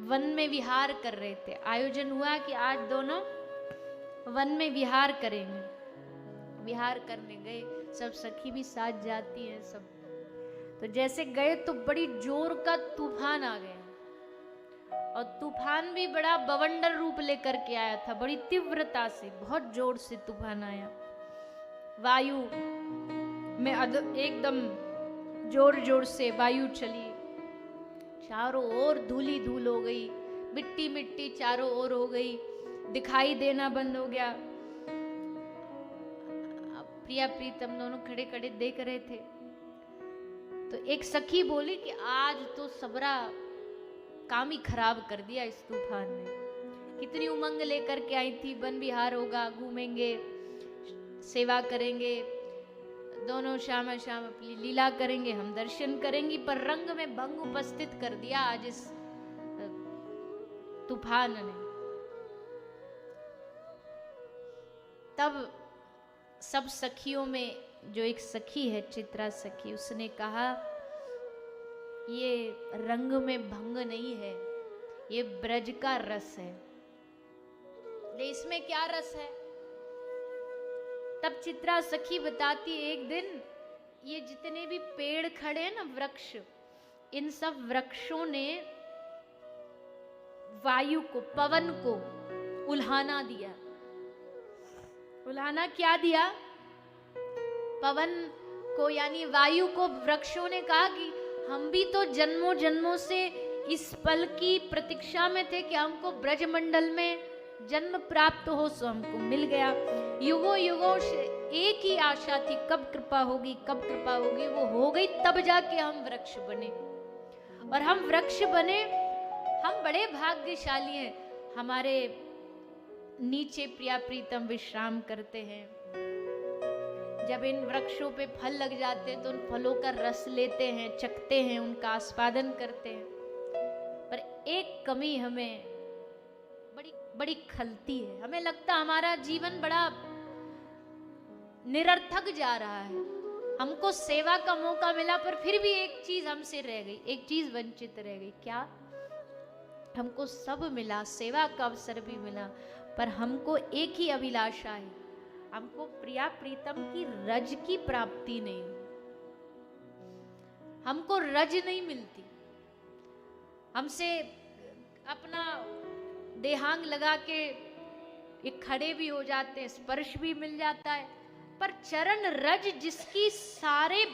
वन में विहार कर रहे थे। आयोजन हुआ कि आज दोनों वन में विहार करेंगे। विहार करने गए, सब सखी भी साथ जाती हैं सब। तो जैसे गए तो बड़ी जोर का तूफान आ गया, और तूफान भी बड़ा बवंडर रूप लेकर के आया था, बड़ी तीव्रता से, बहुत जोर से तूफान आया। वायु में एकदम जोर जोर से वायु चली, चारों ओर धूली धूल हो गई, मिट्टी मिट्टी चारों ओर हो गई, दिखाई देना बंद हो गया। प्रिया प्रीतम दोनों खड़े खड़े देख रहे थे। तो एक सखी बोली कि आज तो सबरा काम ही खराब कर दिया इस तूफान ने। कितनी उमंग लेकर के आई थी, वन विहार होगा, घूमेंगे, सेवा करेंगे, दोनों शाम अपनी लीला करेंगे, हम दर्शन करेंगे, पर रंग में भंग उपस्थित कर दिया आज इस तूफान ने। तब सब सखियों में जो एक सखी है, चित्रा सखी, उसने कहा ये रंग में भंग नहीं है, ये ब्रज का रस है। इसमें क्या रस है? तब चित्रा सखी बताती, एक दिन ये जितने भी पेड़ खड़े हैं ना, वृक्ष, इन सब वृक्षों ने वायु को, पवन को उल्हाना दिया। उल्हाना क्या दिया? पवन को यानी वायु को वृक्षों ने कहा कि हम भी तो जन्मों जन्मों से इस पल की प्रतीक्षा में थे कि हमको ब्रजमंडल में जन्म प्राप्त हो, सो हमको मिल गया। युगों युगों से एक ही आशा थी, कब कृपा होगी, कब कृपा होगी। वो हो गई, तब जाके हम वृक्ष बने। और हम वृक्ष बने, हम बड़े भाग्यशाली हैं। हमारे नीचे प्रिया प्रीतम विश्राम करते हैं। जब इन वृक्षों पे फल लग जाते हैं तो उन फलों का रस लेते हैं, चखते हैं, उनका आस्वादन करते हैं। पर एक कमी हमें बड़ी खलती है। हमें लगता हमारा जीवन बड़ा निरर्थक जा रहा है। हमको सेवा का मौका मिला, पर फिर भी एक चीज हमसे रह गई, एक चीज वंचित रह गई। क्या? हमको सब मिला, सेवा का अवसर भी मिला, पर हमको एक ही अभिलाषा है, हमको प्रिया प्रीतम की रज की प्राप्ति नहीं। हमको रज नहीं मिलती। हमसे अपना देहांग लगा के एक खड़े भी हो जाते हैं, स्पर्श भी मिल जाता है, पर चरण रज जिसकी सारे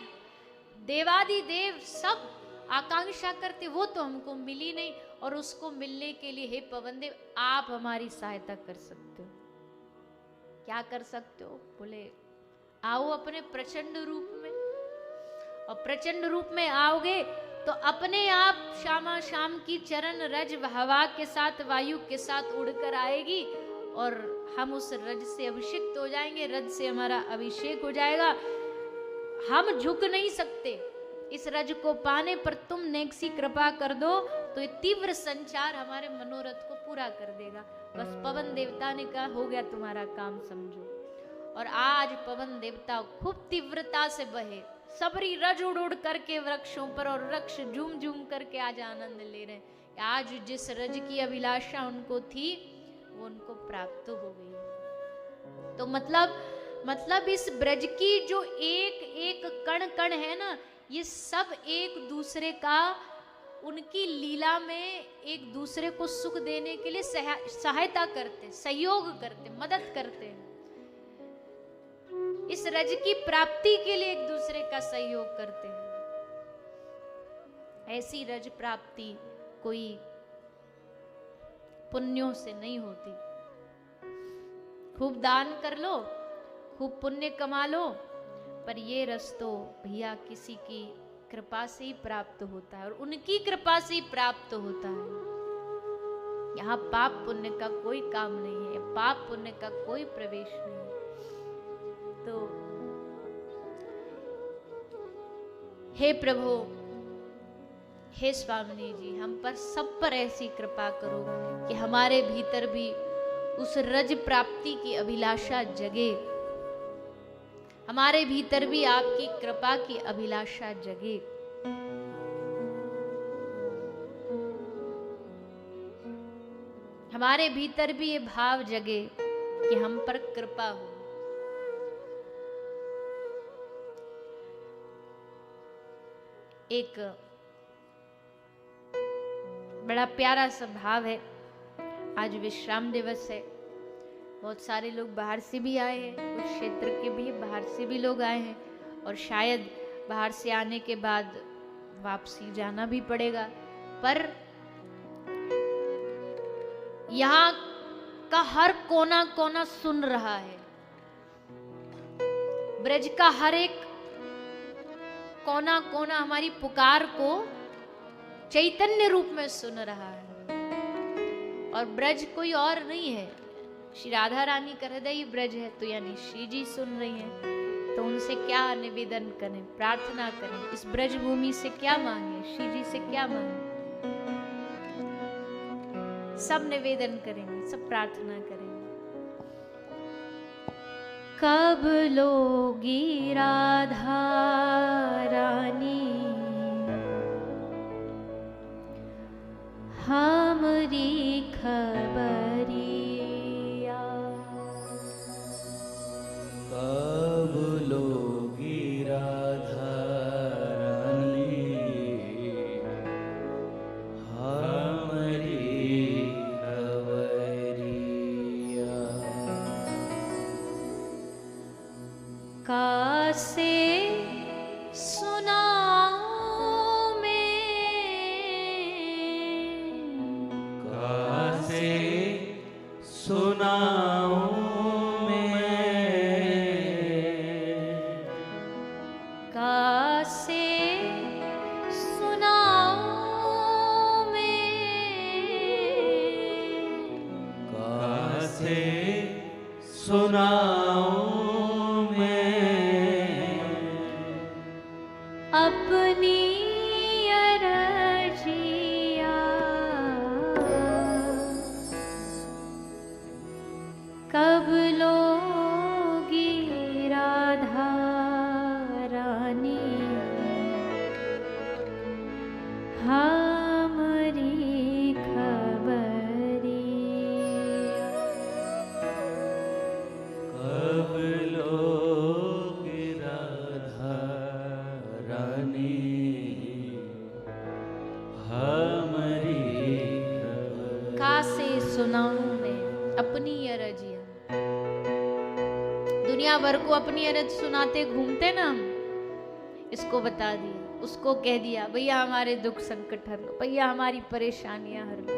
देवादिदेव सब आकांक्षा करते, वो तो हमको मिली नहीं। और उसको मिलने के लिए हे पवन देव, आप हमारी सहायता कर सकते हो। क्या कर सकते हो? बोले आओ अपने प्रचंड रूप में। और प्रचंड रूप में आओगे तो अपने आप श्यामा श्याम की चरण रज हवा के साथ, वायु के साथ उड़कर आएगी, और हम उस रज से अभिषिक्त हो जाएंगे, रज से हमारा अभिषेक हो जाएगा। हम झुक नहीं सकते इस रज को पाने पर। तुम नेक सी कृपा कर दो तो ये तीव्र संचार हमारे मनोरथ को पूरा कर देगा। बस पवन देवता ने कहा हो गया तुम्हारा काम, समझो। और आज पवन देवता खूब तीव्रता से बहे, सबरी रज उड़ उड़ करके वृक्षों पर, और वृक्ष झूम झूम करके आज आनंद ले रहे हैं। आज जिस रज की अभिलाषा उनको थी वो उनको प्राप्त हो गई। तो मतलब इस ब्रज की जो एक एक कण कण है ना, ये सब एक दूसरे का, उनकी लीला में एक दूसरे को सुख देने के लिए सहायता करते, सहयोग करते, मदद करते हैं। इस रज की प्राप्ति के लिए एक दूसरे का सहयोग करते हैं। ऐसी रज प्राप्ति कोई पुण्यों से नहीं होती। खूब दान कर लो, खूब पुण्य कमा लो, पर ये रस तो भैया किसी की कृपा से ही प्राप्त होता है, और उनकी कृपा से ही प्राप्त होता है। यहाँ पाप पुण्य का कोई काम नहीं है, पाप पुण्य का कोई प्रवेश नहीं है। तो हे प्रभु, हे स्वामी जी, हम पर सब पर ऐसी कृपा करो कि हमारे भीतर भी उस रज प्राप्ति की अभिलाषा जगे, हमारे भीतर भी आपकी कृपा की अभिलाषा जगे। हमारे भीतर भी ये भाव जगे कि हम पर कृपा हो। एक बड़ा प्यारा सा भाव है। आज विश्राम दिवस है, बहुत सारे लोग बाहर से भी आए हैं, कुछ क्षेत्र के भी बाहर से भी लोग आए हैं, और शायद बाहर से आने के बाद वापसी जाना भी पड़ेगा। पर यहाँ का हर कोना कोना सुन रहा है, ब्रज का हर एक कोना कोना हमारी पुकार को चैतन्य रूप में सुन रहा है। और ब्रज कोई और नहीं है, श्री राधा रानी का हृदय ब्रज है, तो यानी श्री जी सुन रही हैं। तो उनसे क्या निवेदन करें, प्रार्थना करें, इस ब्रज भूमि से क्या मांगे, श्री जी से क्या मांगे? सब निवेदन करेंगे, सब प्रार्थना करेंगे। कब लोगी राधा रानी हमरी खबरिया, कब लोगी राधा रानी हमारी खबरिया, कासे सुनाऊं मैं, कासे सुनाऊं मैं, कासे सुनाऊं मैं, कासे सुनाऊं मैं, अपनी अरजिया, कब लोगी राधा रानी हमारी खबरिया। कब लोगी राधा रानी हमारी खबर। कासे सुनाऊं मैं अपनी अरजिया। दुनिया भर को अपनी अरज सुनाते घूमते ना हम, इसको बता दिया, उसको कह दिया, भैया हमारे दुख संकट हर लो, भैया हमारी परेशानियां हर लो।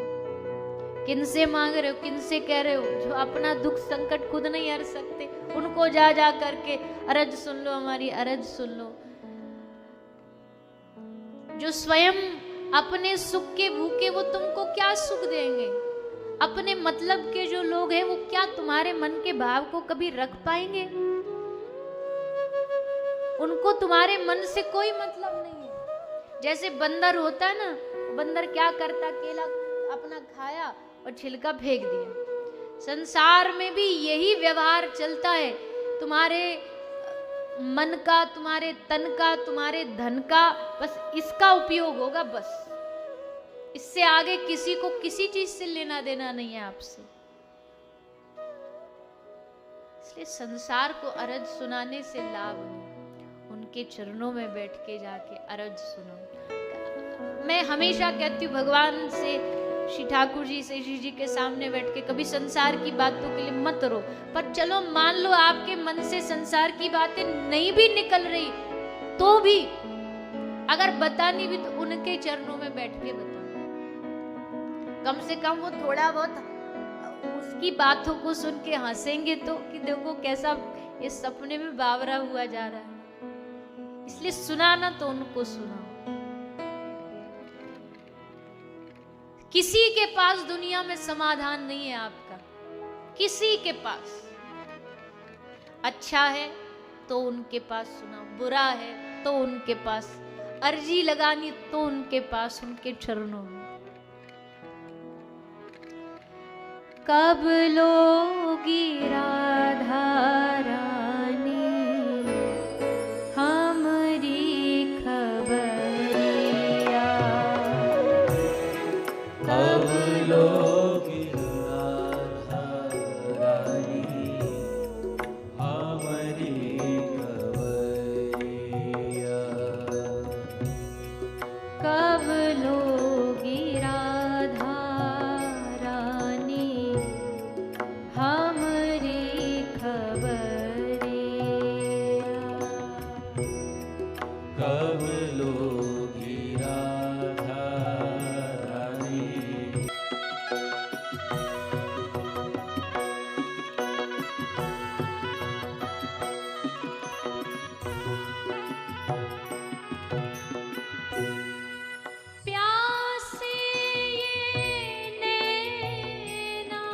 किनसे मांग रहे हो, किनसे कह रहे हो? जो अपना दुख संकट खुद नहीं हर सकते, उनको जा जा करके अरज सुन लो, हमारी अरज सुन लो। जो स्वयं अपने सुख के भूखे, वो तुमको क्या सुख देंगे? अपने मतलब के जो लोग हैं, वो क्या तुम्हारे मन के भाव को कभी रख पाएंगे? उनको तुम्हारे मन से कोई मतलब नहीं है। जैसे बंदर होता है ना, बंदर क्या करता, केला अपना खाया और छिलका फेंक दिया। संसार में भी यही व्यवहार चलता है। तुम्हारे मन का, तुम्हारे तन का, तुम्हारे धन का बस इसका उपयोग होगा, बस। इससे आगे किसी को किसी चीज से लेना देना नहीं है आपसे। इसलिए संसार को अरज सुनाने से लाभ नहीं, उनके चरणों में बैठ के जाके अरज सुनो। मैं हमेशा कहती हूँ भगवान से, श्री ठाकुर जी से, श्री जी के सामने बैठ के कभी संसार की बातों के लिए मत रो। पर चलो मान लो आपके मन से संसार की बातें नहीं भी निकल रही, तो भी अगर बतानी भी तो उनके चरणों में बैठ के बताओ। कम से कम वो थोड़ा बहुत उसकी बातों को सुन के हंसेंगे तो, कि देखो कैसा ये सपने में बावरा हुआ जा रहा है। इसलिए सुनाना तो उनको सुनाओ। किसी के पास दुनिया में समाधान नहीं है आपका, किसी के पास। अच्छा है तो उनके पास सुनाओ, बुरा है तो उनके पास, अर्जी लगानी तो उनके पास, उनके चरणों में। कब लोगी राधा रानी हमरी खबरिया, कब लोगी राधा रानी हमारी खबरिया, कब लोगी राधा रानी हमरी खबरिया, कब लोगी राधा रानी। प्यासे ये नैना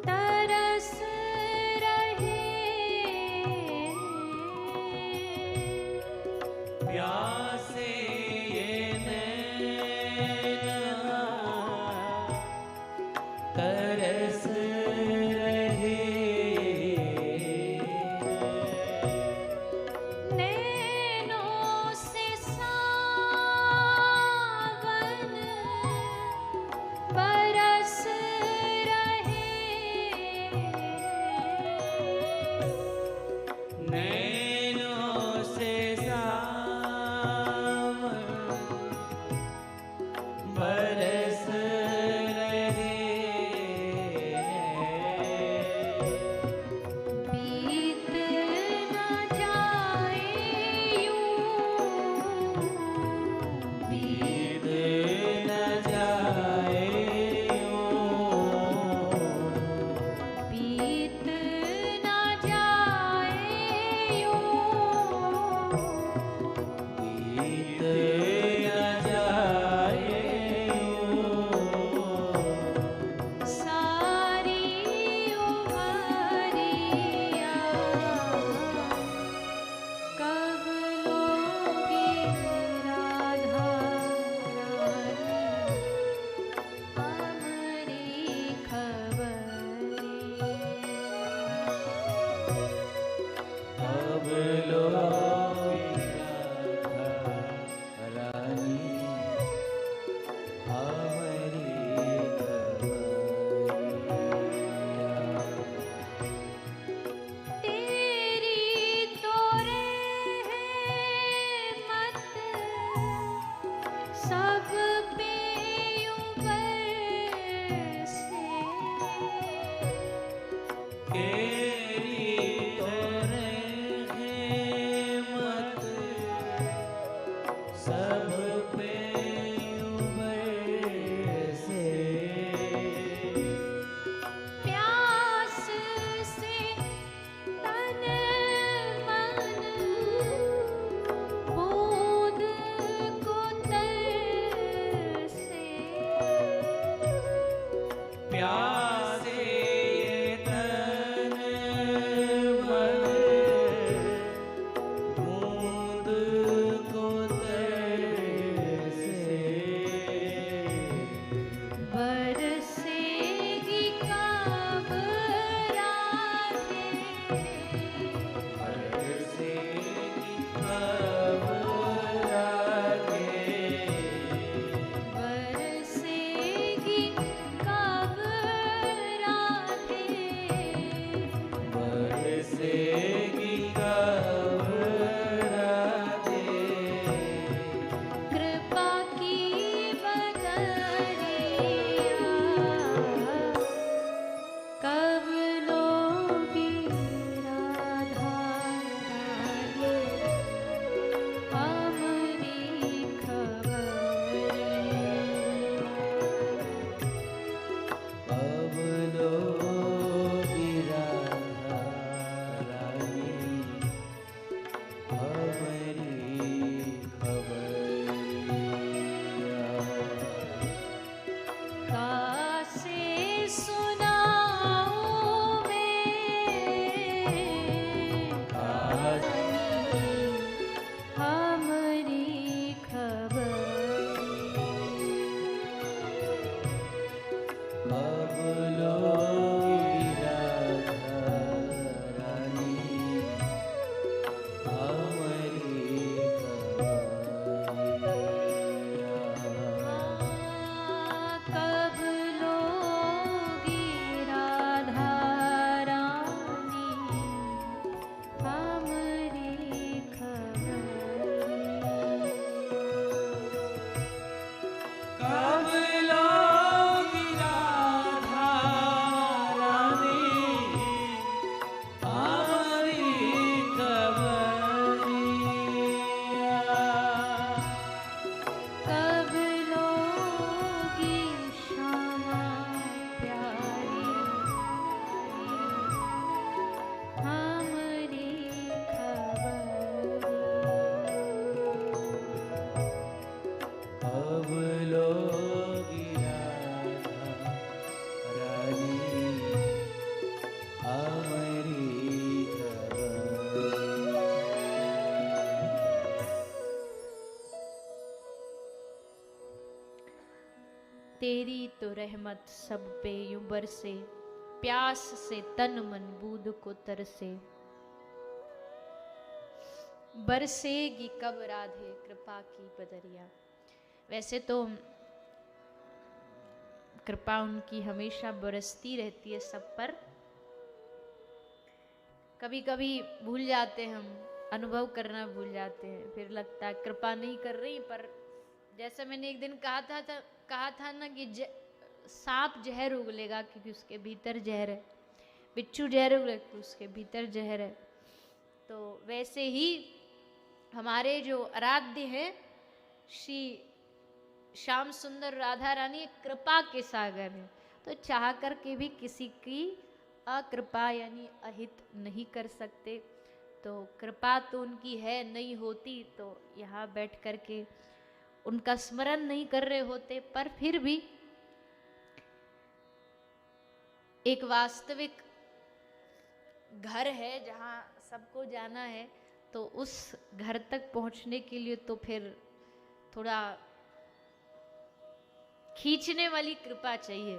तरस रहे, प्यासे ये नैना तरस रहे, नैनों से सावन बरस रहे, नैनों से सावन बरस रहे, बीत न जाए यूं, बीत न जाए यूं, बीत न जाए यूं, बीत न जाए यूं, सारी उमरिया, कब लोगी राधा रानी हमारी खबरिया, कब लोगी राधा रानी हमारी खबरिया, तेरी तो रहमत सब पे यूं बरसे, तेरी तो रहमत सब पे यूं बरसे, प्यास से तन मन बूंद को तरसे, प्यासे ये तन मन बूंद को तरसे, बरसेगी कब राधे, बरसेगी कब राधे, बरसेगी कब राधे, बरसेगी कब राधे, कृपा की बदरिया, कब लोगी राधा रानी हमारी खबरिया, कब लोगी राधा रानी हमारी खबरिया। कब लोगी राधा रानी हमारी खबरिया। कब लोगी श्यामा प्यारी हमारी कब लोगी राधा रानी हमारी तेरी तो रहमत सब पे यूं बरसे, प्यास से तन मन बूंद को तरसे। बरसेगी कब राधे कृपा की बदरिया। वैसे तो कृपा उनकी हमेशा बरसती रहती है सब पर। कभी कभी भूल जाते हम, अनुभव करना भूल जाते हैं, फिर लगता है कृपा नहीं कर रही। पर जैसा मैंने एक दिन कहा था ना कि सांप जहर उगलेगा क्योंकि उसके भीतर जहर है, बिच्छू जहर उगलेगा क्योंकि उसके भीतर जहर है। तो वैसे ही हमारे जो आराध्य हैं श्री श्याम सुंदर राधा रानी एक कृपा के सागर हैं। तो चाह करके भी किसी की अकृपा यानी अहित नहीं कर सकते। तो कृपा तो उनकी है, नहीं होती तो यहाँ बैठ करके उनका स्मरण नहीं कर रहे होते। पर फिर भी एक वास्तविक घर है जहाँ सबको जाना है, तो उस घर तक पहुँचने के लिए तो फिर थोड़ा खींचने वाली कृपा चाहिए,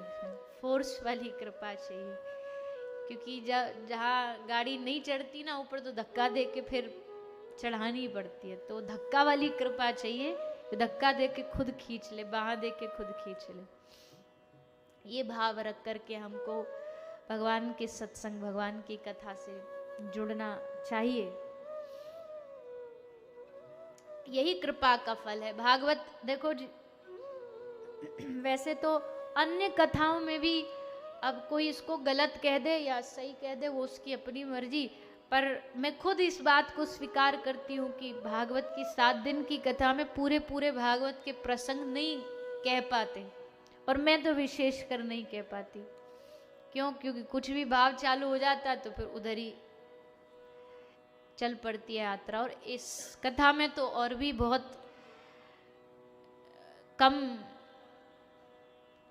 फोर्स वाली कृपा चाहिए। क्योंकि जहाँ गाड़ी नहीं चढ़ती ना ऊपर, तो धक्का दे के फिर चढ़ानी पड़ती है। तो धक्का वाली कृपा चाहिए, तो धक्का दे के खुद खींच ले, बाह दे के खुद खींच ले। ये भाव रख करके हमको भगवान के सत्संग, भगवान की कथा से जुड़ना चाहिए। यही कृपा का फल है। भागवत देखो जी, वैसे तो अन्य कथाओं में भी अब कोई इसको गलत कह दे या सही कह दे वो उसकी अपनी मर्जी, पर मैं खुद इस बात को स्वीकार करती हूँ कि भागवत की 7 दिन की कथा में पूरे भागवत के प्रसंग नहीं कह पाते, और मैं तो विशेष कर नहीं कह पाती। क्यों? क्योंकि कुछ भी भाव चालू हो जाता है तो फिर उधर ही चल पड़ती है यात्रा। और इस कथा में तो और भी बहुत कम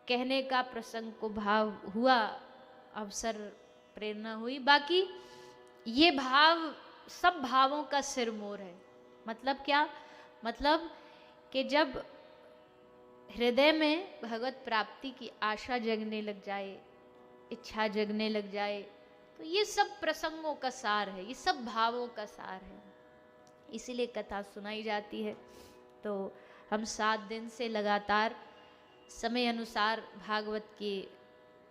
कहने का प्रसंग को भाव हुआ, अवसर, प्रेरणा हुई। बाकी ये भाव सब भावों का सिरमौर है। मतलब क्या? मतलब कि जब हृदय में भगवत प्राप्ति की आशा जगने लग जाए, इच्छा जगने लग जाए, तो ये सब प्रसंगों का सार है, ये सब भावों का सार है। इसीलिए कथा सुनाई जाती है। तो हम 7 दिन से लगातार समय अनुसार भागवत के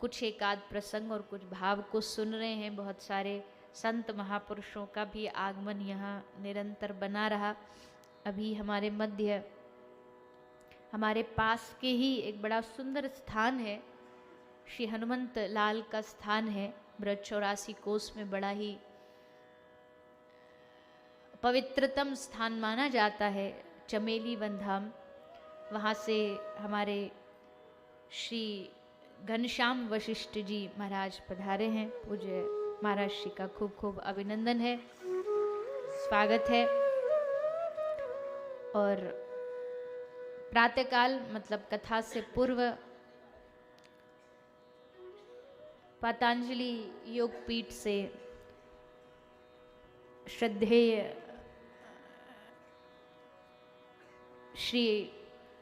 कुछ एकाध प्रसंग और कुछ भाव को सुन रहे हैं। बहुत सारे संत महापुरुषों का भी आगमन यहाँ निरंतर बना रहा। अभी हमारे मध्य, हमारे पास के ही एक बड़ा सुंदर स्थान है, श्री हनुमंत लाल का स्थान है। ब्रज 84 कोस में बड़ा ही पवित्रतम स्थान माना जाता है, चमेली वन धाम। वहाँ से हमारे श्री घनश्याम वशिष्ठ जी महाराज पधारे हैं। पूज्य महाराज श्री का खूब खूब अभिनंदन है, स्वागत है। और प्रातःकाल मतलब कथा से पूर्व पतंजलि योगपीठ से श्रद्धेय श्री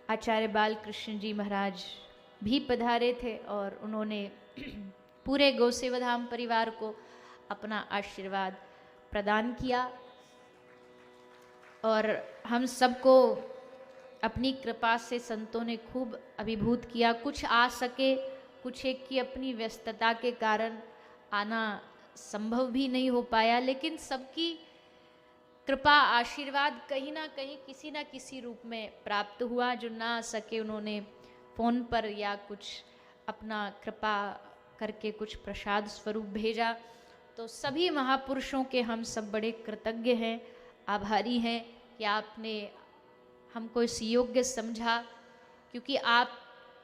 आचार्य बालकृष्ण जी महाराज भी पधारे थे, और उन्होंने पूरे गौसेवाधाम परिवार को अपना आशीर्वाद प्रदान किया। और हम सबको अपनी कृपा से संतों ने खूब अभिभूत किया। कुछ आ सके, कुछ एक की अपनी व्यस्तता के कारण आना संभव भी नहीं हो पाया, लेकिन सबकी कृपा आशीर्वाद कहीं ना कहीं किसी ना किसी रूप में प्राप्त हुआ। जो ना आ सके उन्होंने फ़ोन पर या कुछ अपना कृपा करके कुछ प्रसाद स्वरूप भेजा। तो सभी महापुरुषों के हम सब बड़े कृतज्ञ हैं, आभारी हैं कि आपने हमको इस योग्य समझा, क्योंकि आप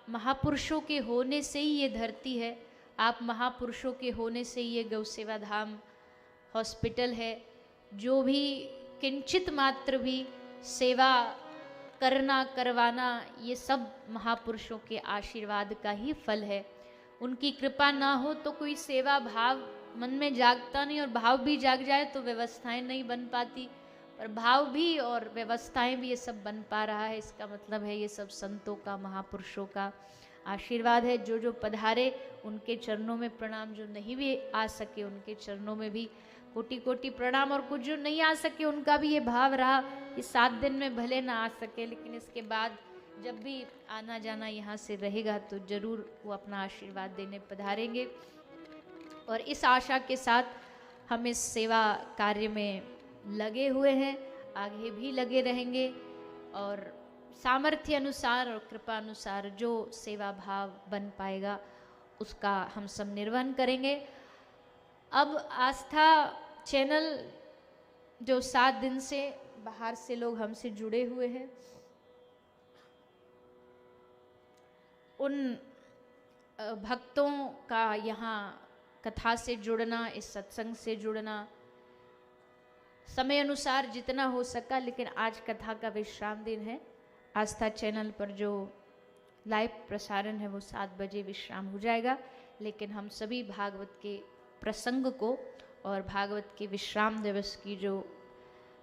महापुरुषों के होने से ही ये धरती है, आप महापुरुषों के होने से ही ये गौ सेवा धाम हॉस्पिटल है। जो भी किंचित मात्र भी सेवा करना करवाना, ये सब महापुरुषों के आशीर्वाद का ही फल है। उनकी कृपा ना हो तो कोई सेवा भाव मन में जागता नहीं, और भाव भी जाग जाए तो व्यवस्थाएं नहीं बन पाती, और भाव भी और व्यवस्थाएं भी ये सब बन पा रहा है। इसका मतलब है ये सब संतों का, महापुरुषों का आशीर्वाद है। जो जो पधारे उनके चरणों में प्रणाम, जो नहीं भी आ सके उनके चरणों में भी कोटि कोटि प्रणाम, और कुछ जो नहीं आ सके उनका भी ये भाव रहा कि 7 दिन में भले ना आ सके, लेकिन इसके बाद जब भी आना जाना यहाँ से रहेगा तो जरूर वो अपना आशीर्वाद देने पधारेंगे। और इस आशा के साथ हम इस सेवा कार्य में लगे हुए हैं, आगे भी लगे रहेंगे, और सामर्थ्य अनुसार और कृपा अनुसार जो सेवा भाव बन पाएगा उसका हम सब निर्वहन करेंगे। अब आस्था चैनल जो 7 दिन से बाहर से लोग हमसे जुड़े हुए हैं, उन भक्तों का यहाँ कथा से जुड़ना, इस सत्संग से जुड़ना, समय अनुसार जितना हो सका, लेकिन आज कथा का विश्राम दिन है। आस्था चैनल पर जो लाइव प्रसारण है वो 7 बजे विश्राम हो जाएगा, लेकिन हम सभी भागवत के प्रसंग को और भागवत के विश्राम दिवस की जो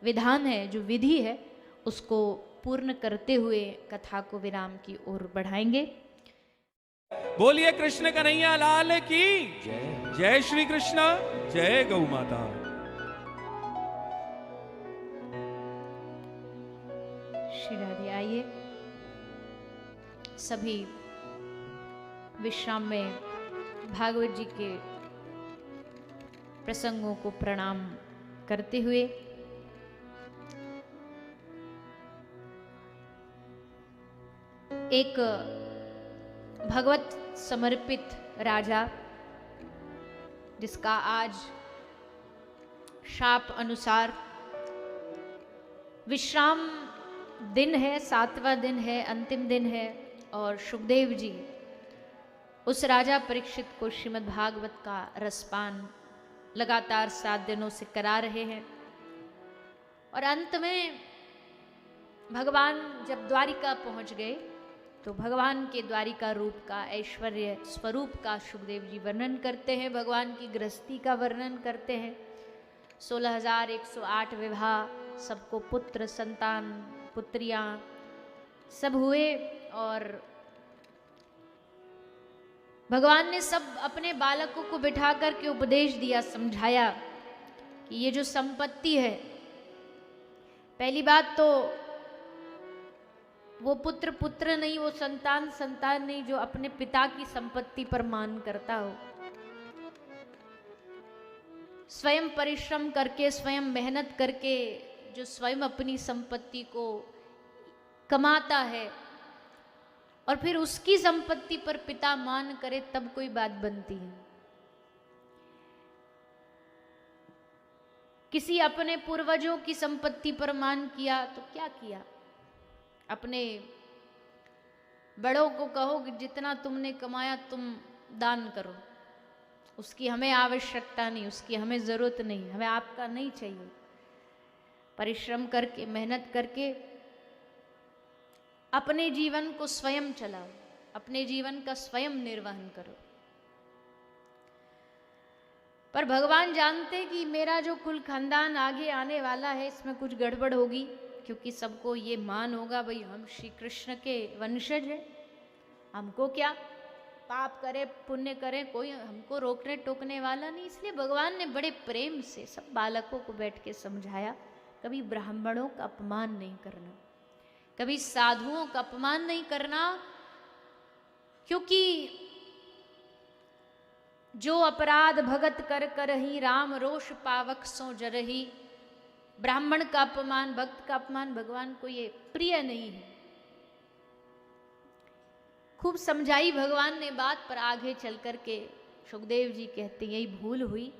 विधान है, जो विधि है, उसको पूर्ण करते हुए कथा को विराम की ओर बढ़ाएंगे। बोलिए कृष्ण कन्हैया लाल की जय। श्री कृष्ण, जय गौ माता। श्री राधे। आइए सभी विश्राम में भागवत जी के प्रसंगों को प्रणाम करते हुए एक भगवत समर्पित राजा, जिसका आज शाप अनुसार विश्राम दिन है, 7वां दिन है, अंतिम दिन है, और सुखदेव जी उस राजा परीक्षित को श्रीमद् भागवत का रसपान लगातार 7 दिनों से करा रहे हैं। और अंत में भगवान जब द्वारिका पहुंच गए तो भगवान के द्वारिका रूप का, ऐश्वर्य स्वरूप का सुखदेव जी वर्णन करते हैं, भगवान की गृहस्थी का वर्णन करते हैं। 16,108 विवाह, सबको पुत्र संतान, पुत्रियां सब हुए, और भगवान ने सब अपने बालकों को बिठा करके उपदेश दिया, समझाया कि ये जो संपत्ति है, पहली बात तो वो पुत्र पुत्र नहीं, वो संतान संतान नहीं जो अपने पिता की संपत्ति पर मान करता हो। स्वयं परिश्रम करके, स्वयं मेहनत करके जो स्वयं अपनी संपत्ति को कमाता है और फिर उसकी संपत्ति पर पिता मान करे, तब कोई बात बनती है। किसी अपने पूर्वजों की संपत्ति पर मान किया तो क्या किया? अपने बड़ों को कहो कि जितना तुमने कमाया तुम दान करो, उसकी हमें आवश्यकता नहीं, उसकी हमें ज़रूरत नहीं, हमें आपका नहीं चाहिए। परिश्रम करके, मेहनत करके अपने जीवन को स्वयं चलाओ, अपने जीवन का स्वयं निर्वहन करो। पर भगवान जानते कि मेरा जो कुल खानदान आगे आने वाला है, इसमें कुछ गड़बड़ होगी, क्योंकि सबको ये मान होगा भाई हम श्री कृष्ण के वंशज हैं, हमको क्या पाप करे पुण्य करे कोई हमको रोकने टोकने वाला नहीं। इसलिए भगवान ने बड़े प्रेम से सब बालकों को बैठ के समझाया, कभी ब्राह्मणों का अपमान नहीं करना, कभी साधुओं का अपमान नहीं करना, क्योंकि जो अपराध भगत कर करही राम रोष पावक सो जरही। ब्राह्मण का अपमान, भक्त का अपमान भगवान को ये प्रिय नहीं है। खूब समझाई भगवान ने बात, पर आगे चल कर के सुखदेव जी कहते यही भूल हुई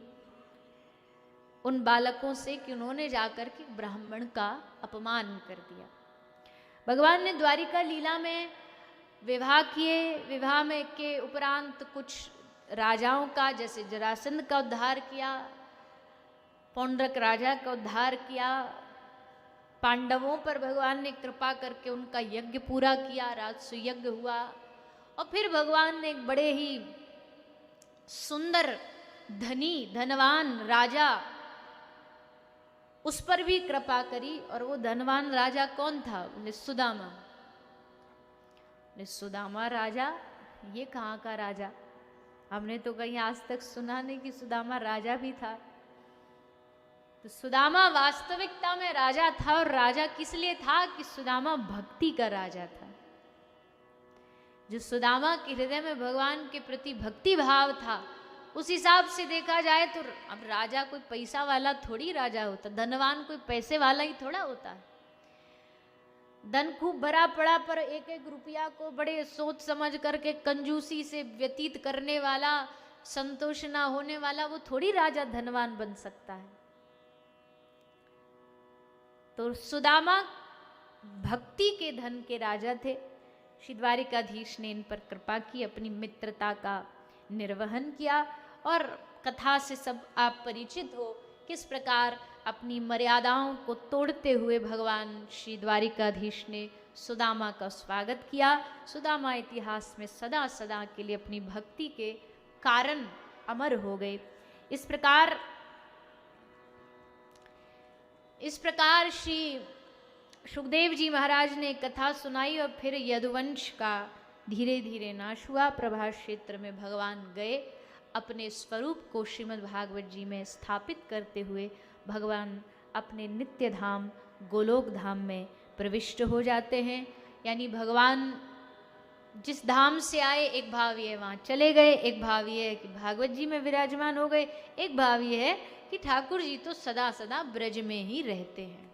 उन बालकों से कि उन्होंने जाकर के ब्राह्मण का अपमान कर दिया। भगवान ने द्वारिका लीला में विवाह किए, विवाह में के उपरांत कुछ राजाओं का, जैसे जरासंध का उद्धार किया, पौंड्रक राजा का उद्धार किया, पांडवों पर भगवान ने कृपा करके उनका यज्ञ पूरा किया, राजसु यज्ञ हुआ, और फिर भगवान ने एक बड़े ही सुंदर धनी धनवान राजा उस पर भी कृपा करी। और वो धनवान राजा कौन था? बोले सुदामा। बोले सुदामा राजा, ये कहाँ का राजा? हमने तो कहीं आज तक सुना नहीं कि सुदामा राजा भी था। तो सुदामा वास्तविकता में राजा था, और राजा किस लिए था कि सुदामा भक्ति का राजा था। जो सुदामा के हृदय में भगवान के प्रति भक्ति भाव था, उस हिसाब से देखा जाए तो अब राजा कोई पैसा वाला थोड़ी राजा होता, धनवान कोई पैसे वाला ही थोड़ा होता है। धन खूब भरा पड़ा, पर एक एक रुपया को बड़े सोच समझ करके कंजूसी से व्यतीत करने वाला, संतोष ना होने वाला, वो थोड़ी राजा धनवान बन सकता है। तो सुदामा भक्ति के धन के राजा थे। श्री द्वारिकाधीश ने इन पर कृपा की, अपनी मित्रता का निर्वहन किया, और कथा से सब आप परिचित हो किस प्रकार अपनी मर्यादाओं को तोड़ते हुए भगवान श्री द्वारिकाधीश ने सुदामा का स्वागत किया। सुदामा इतिहास में सदा सदा के लिए अपनी भक्ति के कारण अमर हो गए। इस प्रकार श्री सुखदेव जी महाराज ने कथा सुनाई, और फिर यदुवंश का धीरे धीरे नाश हुआ। प्रभास क्षेत्र में भगवान गए, अपने स्वरूप को श्रीमद् भागवत जी में स्थापित करते हुए भगवान अपने नित्य धाम गोलोक धाम में प्रविष्ट हो जाते हैं। यानी भगवान जिस धाम से आए, एक भाव ये वहाँ चले गए, एक भाव ये है कि भागवत जी में विराजमान हो गए, एक भाव ये है कि ठाकुर जी तो सदा सदा ब्रज में ही रहते हैं।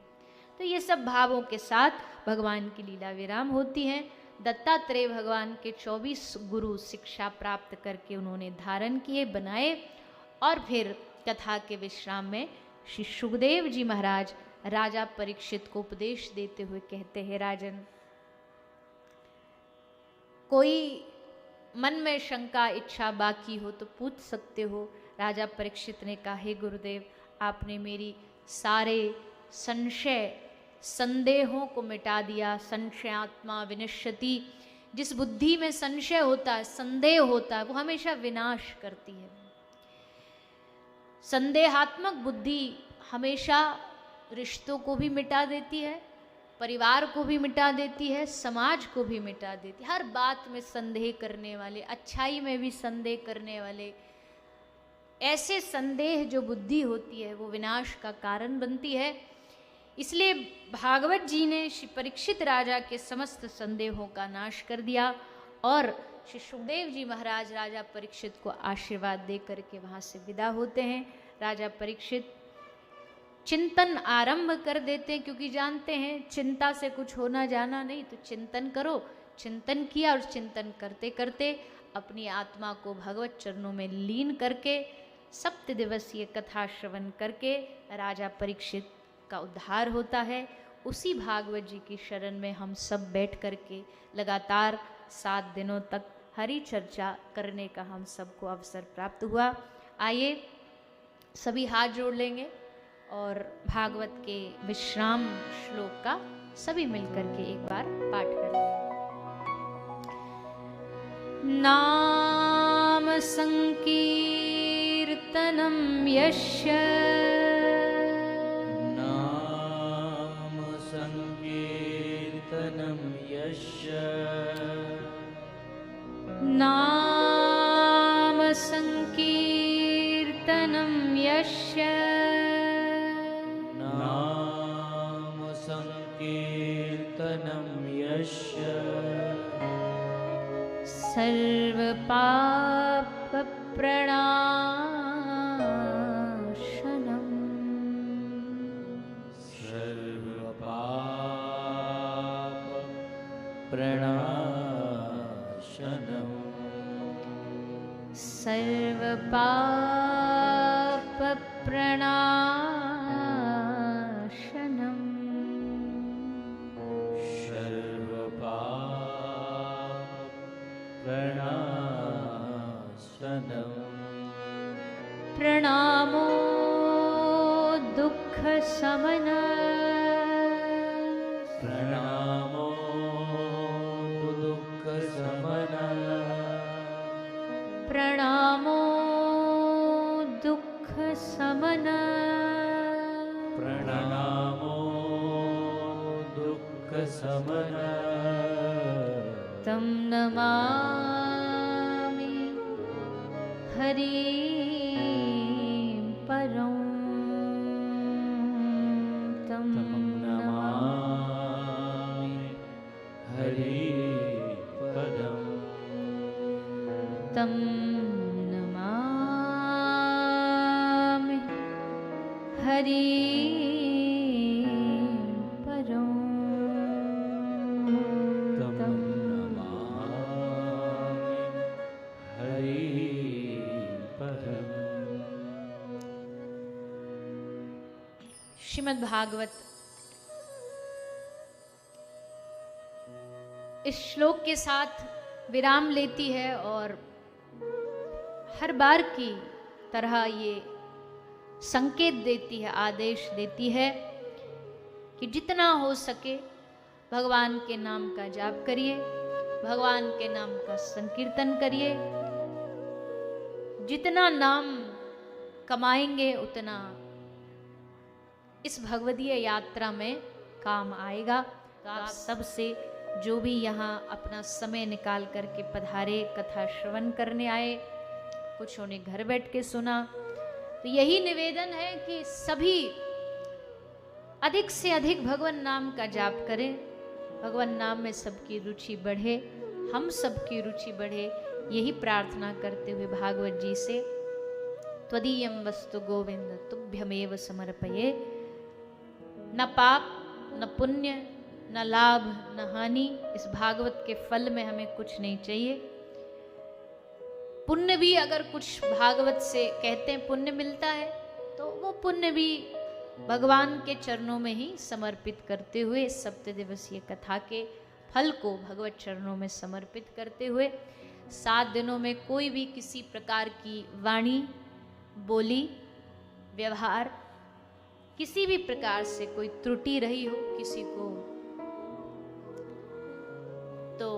तो ये सब भावों के साथ भगवान की लीला विराम होती हैं। दत्तात्रेय भगवान के 24 गुरु शिक्षा प्राप्त करके उन्होंने धारण किए, बनाए, और फिर कथा के विश्राम में श्री सुखदेव जी महाराज राजा परीक्षित को उपदेश देते हुए कहते हैं, राजन, कोई मन में शंका इच्छा बाकी हो तो पूछ सकते हो। राजा परीक्षित ने कहा, हे गुरुदेव, आपने मेरी सारे संशय संदेहों को मिटा दिया। संशयात्मा विनश्यति, जिस बुद्धि में संशय होता है, संदेह होता है, वो हमेशा विनाश करती है। संदेहात्मक बुद्धि हमेशा रिश्तों को भी मिटा देती है, परिवार को भी मिटा देती है, समाज को भी मिटा देती है। हर बात में संदेह करने वाले, अच्छाई में भी संदेह करने वाले, ऐसे संदेह जो बुद्धि होती है वो विनाश का कारण बनती है। इसलिए भागवत जी ने श्री परीक्षित राजा के समस्त संदेहों का नाश कर दिया, और श्री सुखदेव जी महाराज राजा परीक्षित को आशीर्वाद दे करके वहाँ से विदा होते हैं। राजा परीक्षित चिंतन आरंभ कर देते हैं, क्योंकि जानते हैं चिंता से कुछ होना जाना नहीं, तो चिंतन करो। चिंतन किया, और चिंतन करते करते अपनी आत्मा को भगवत चरणों में लीन करके 7 दिवसीय कथा श्रवण करके राजा परीक्षित का उद्धार होता है। उसी भागवत जी की शरण में हम सब बैठ करके लगातार 7 दिनों तक हरि चर्चा करने का हम सबको अवसर प्राप्त हुआ। आइए सभी हाथ जोड़ लेंगे और भागवत के विश्राम श्लोक का सभी मिलकर के एक बार पाठ करें। नाम संकीर्तनम यस्य, नाम संकीर्तनम यस्य, नाम संकीर्तनम यस्य, नाम संकीर्तनम यस्य, सर्वपाप प्रणाशनम्, सर्वपाप प्रणाशनम्। सर्वपापप्रणाशनम् प्रणामो दुःखशमन प्रणामो दुःखशमन प्रणामो दुःखशमन प्रणामो दुःखशमन तं नमामि हरिं परं तं नमामि हरिपदं तं नमामि हरिं परं तं नमामि हरिपदम्। श्रीमद् भागवत इस श्लोक के साथ विराम लेती है और हर बार की तरह ये संकेत देती है, आदेश देती है कि जितना हो सके भगवान के नाम का जाप करिए, भगवान के नाम का संकीर्तन करिए। जितना नाम कमाएंगे उतना इस भगवदीय यात्रा में काम आएगा। तो आप सबसे जो भी यहाँ अपना समय निकाल करके पधारे, कथा श्रवण करने आए, कुछ ने घर बैठ के सुना, तो यही निवेदन है कि सभी अधिक से अधिक भगवान नाम का जाप करें, भगवान नाम में सबकी रुचि बढ़े, हम सबकी रुचि बढ़े। यही प्रार्थना करते हुए भागवत जी से त्वदीयं वस्तु गोविंद तुभ्यमेव समर्पये। न पाप न पुण्य न लाभ न हानि, इस भागवत के फल में हमें कुछ नहीं चाहिए। पुण्य भी अगर कुछ भागवत से कहते हैं पुण्य मिलता है, तो वो पुण्य भी भगवान के चरणों में ही समर्पित करते हुए, सप्त दिवसीय कथा के फल को भगवत चरणों में समर्पित करते हुए 7 दिनों में कोई भी किसी प्रकार की वाणी, बोली, व्यवहार, किसी भी प्रकार से कोई त्रुटि रही हो किसी को, तो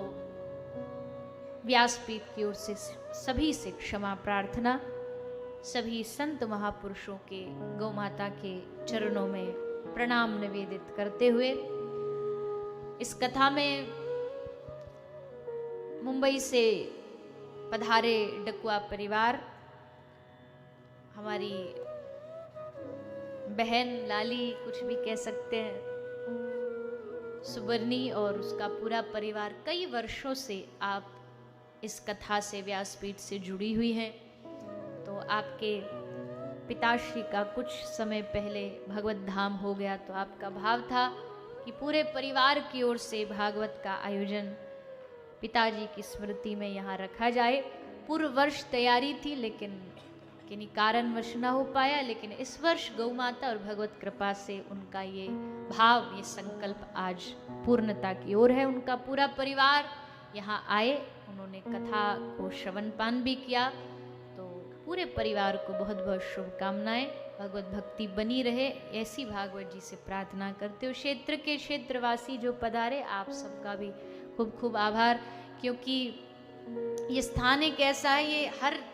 व्यासपीठ की ओर से सभी से क्षमा प्रार्थना। सभी संत महापुरुषों के, गौ माता के चरणों में प्रणाम निवेदित करते हुए इस कथा में मुंबई से पधारे डकुआ परिवार, हमारी बहन लाली कुछ भी कह सकते हैं, सुबर्णी और उसका पूरा परिवार कई वर्षों से आप इस कथा से, व्यासपीठ से जुड़ी हुई हैं। तो आपके पिताश्री का कुछ समय पहले भगवत धाम हो गया, तो आपका भाव था कि पूरे परिवार की ओर से भागवत का आयोजन पिताजी की स्मृति में यहाँ रखा जाए। पूर्व वर्ष तैयारी थी लेकिन किन्हीं कारणवश न हो पाया, लेकिन इस वर्ष गौ माता और भगवत कृपा से उनका ये भाव, ये संकल्प आज पूर्णता की ओर है। उनका पूरा परिवार यहाँ आए, उन्होंने कथा को श्रवणपान भी किया। तो पूरे परिवार को बहुत बहुत शुभकामनाएं, भगवत भक्ति बनी रहे, ऐसी भागवत जी से प्रार्थना करते हो। क्षेत्र के क्षेत्रवासी जो पधारे, आप सबका भी खूब खूब आभार, क्योंकि ये स्थान एक ऐसा है, ये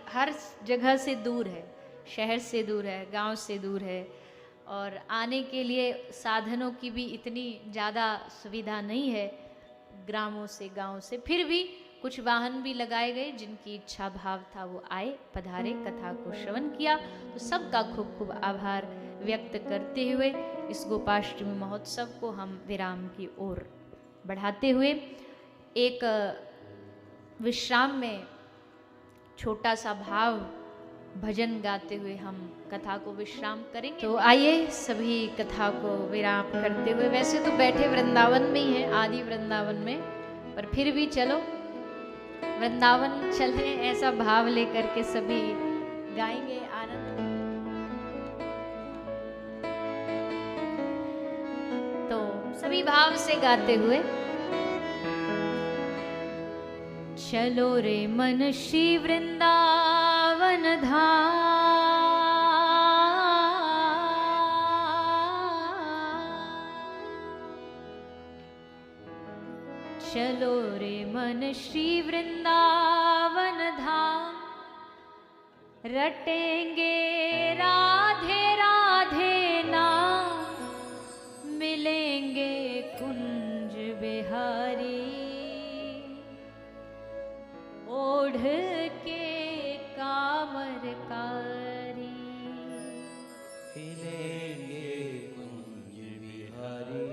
हर जगह से दूर है, शहर से दूर है, गांव से दूर है, और आने के लिए साधनों की भी इतनी ज़्यादा सुविधा नहीं है ग्रामों से, गांव से। फिर भी कुछ वाहन भी लगाए गए, जिनकी इच्छा भाव था वो आए, पधारे, कथा को श्रवण किया। तो सबका खूब खूब आभार व्यक्त करते हुए इस गोपाष्टमी महोत्सव को हम विराम की ओर बढ़ाते हुए एक विश्राम में छोटा सा भाव भजन गाते हुए हम कथा को विश्राम करेंगे। तो आइए सभी कथा को विराम करते हुए, वैसे तो बैठे वृंदावन में ही हैं, आदि वृंदावन में, पर फिर भी चलो वृंदावन चले, ऐसा भाव लेकर के सभी गाएंगे आनंद। तो सभी भाव से गाते हुए चलो रे मन श्री वृंदावन धाम, चलो रे मन श्री वृंदावन धाम, रटेंगे राधे राधे नाम, मिलेंगे कुंज बिहारी, ओढ़ के कामरकारी, मिलेंगे कुंज बिहारी,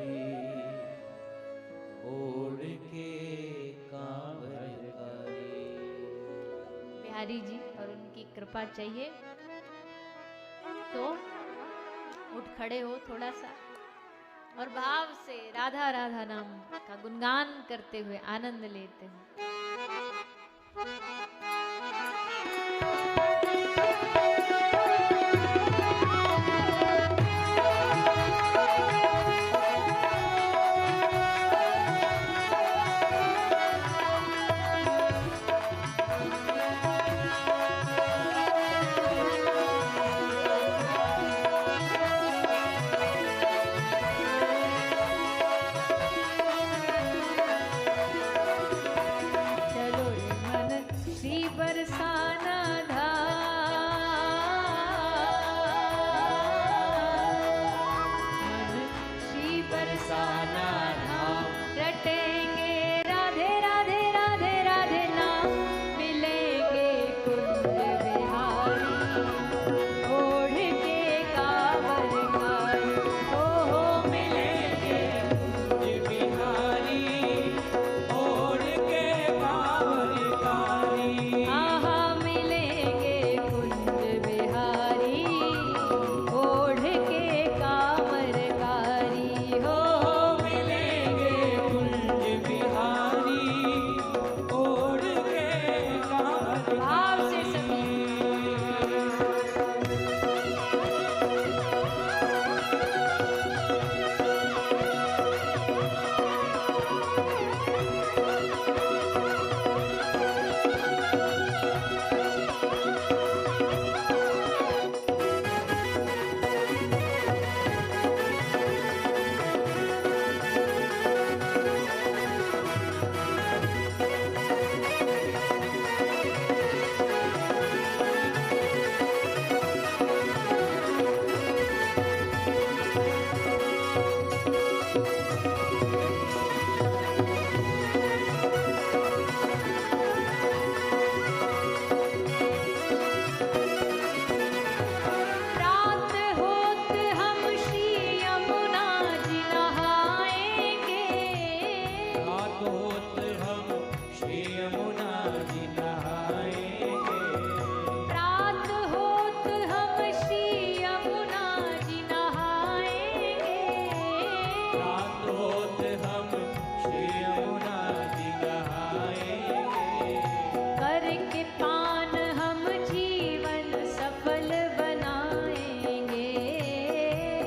ओढ़ के कांवरकारी। बिहारी जी और उनकी कृपा चाहिए तो उठ खड़े हो थोड़ा सा और भाव से राधा राधा नाम का गुणगान करते हुए आनंद लेते हैं। बरसाना धाम, श्री बरसाना धाम, रटेंगे राधे राधे राधे राधे नाम, मिलेंगे कुंज बिहारी, ओढ़ के कांवरकारी, हो मिलेंगे कुंज बिहारी, ओढ़ के कांवरकारी। आहा मिलेंगे कुंज बिहारी, ओढ़ के कांवरकारी, हो मिलेंगे कुंज बिहारी, ओढ़ के कांवरकारी। भाव से सभी रात होत हम श्री यमुना जी नहाएंगे, रात होत हम श्री यमुना जी नहाएंगे। रात होत हम श्री यमुना जी नहाएंगे, रात होत हम श्री यमुना जी नहाएंगे। करके पान हम जीवन सफल बनाएंगे,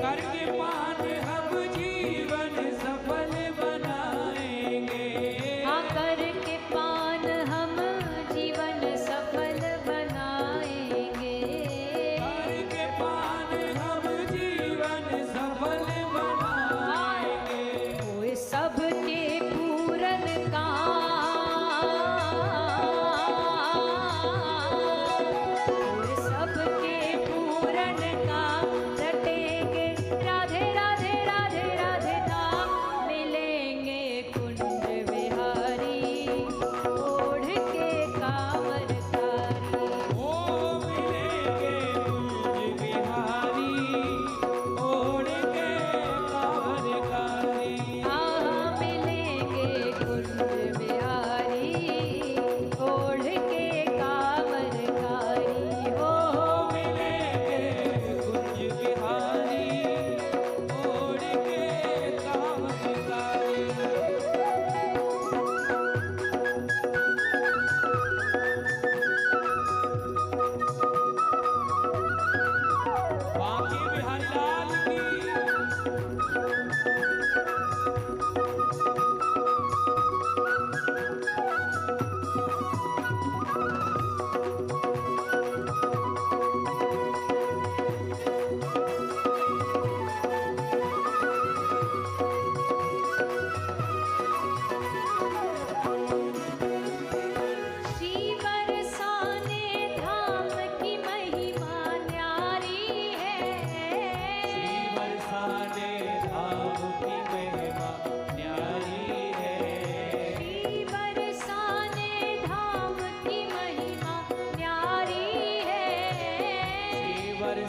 करके पान हम जीवन सफल बनाएंगे। हाँ करके पान हम जीवन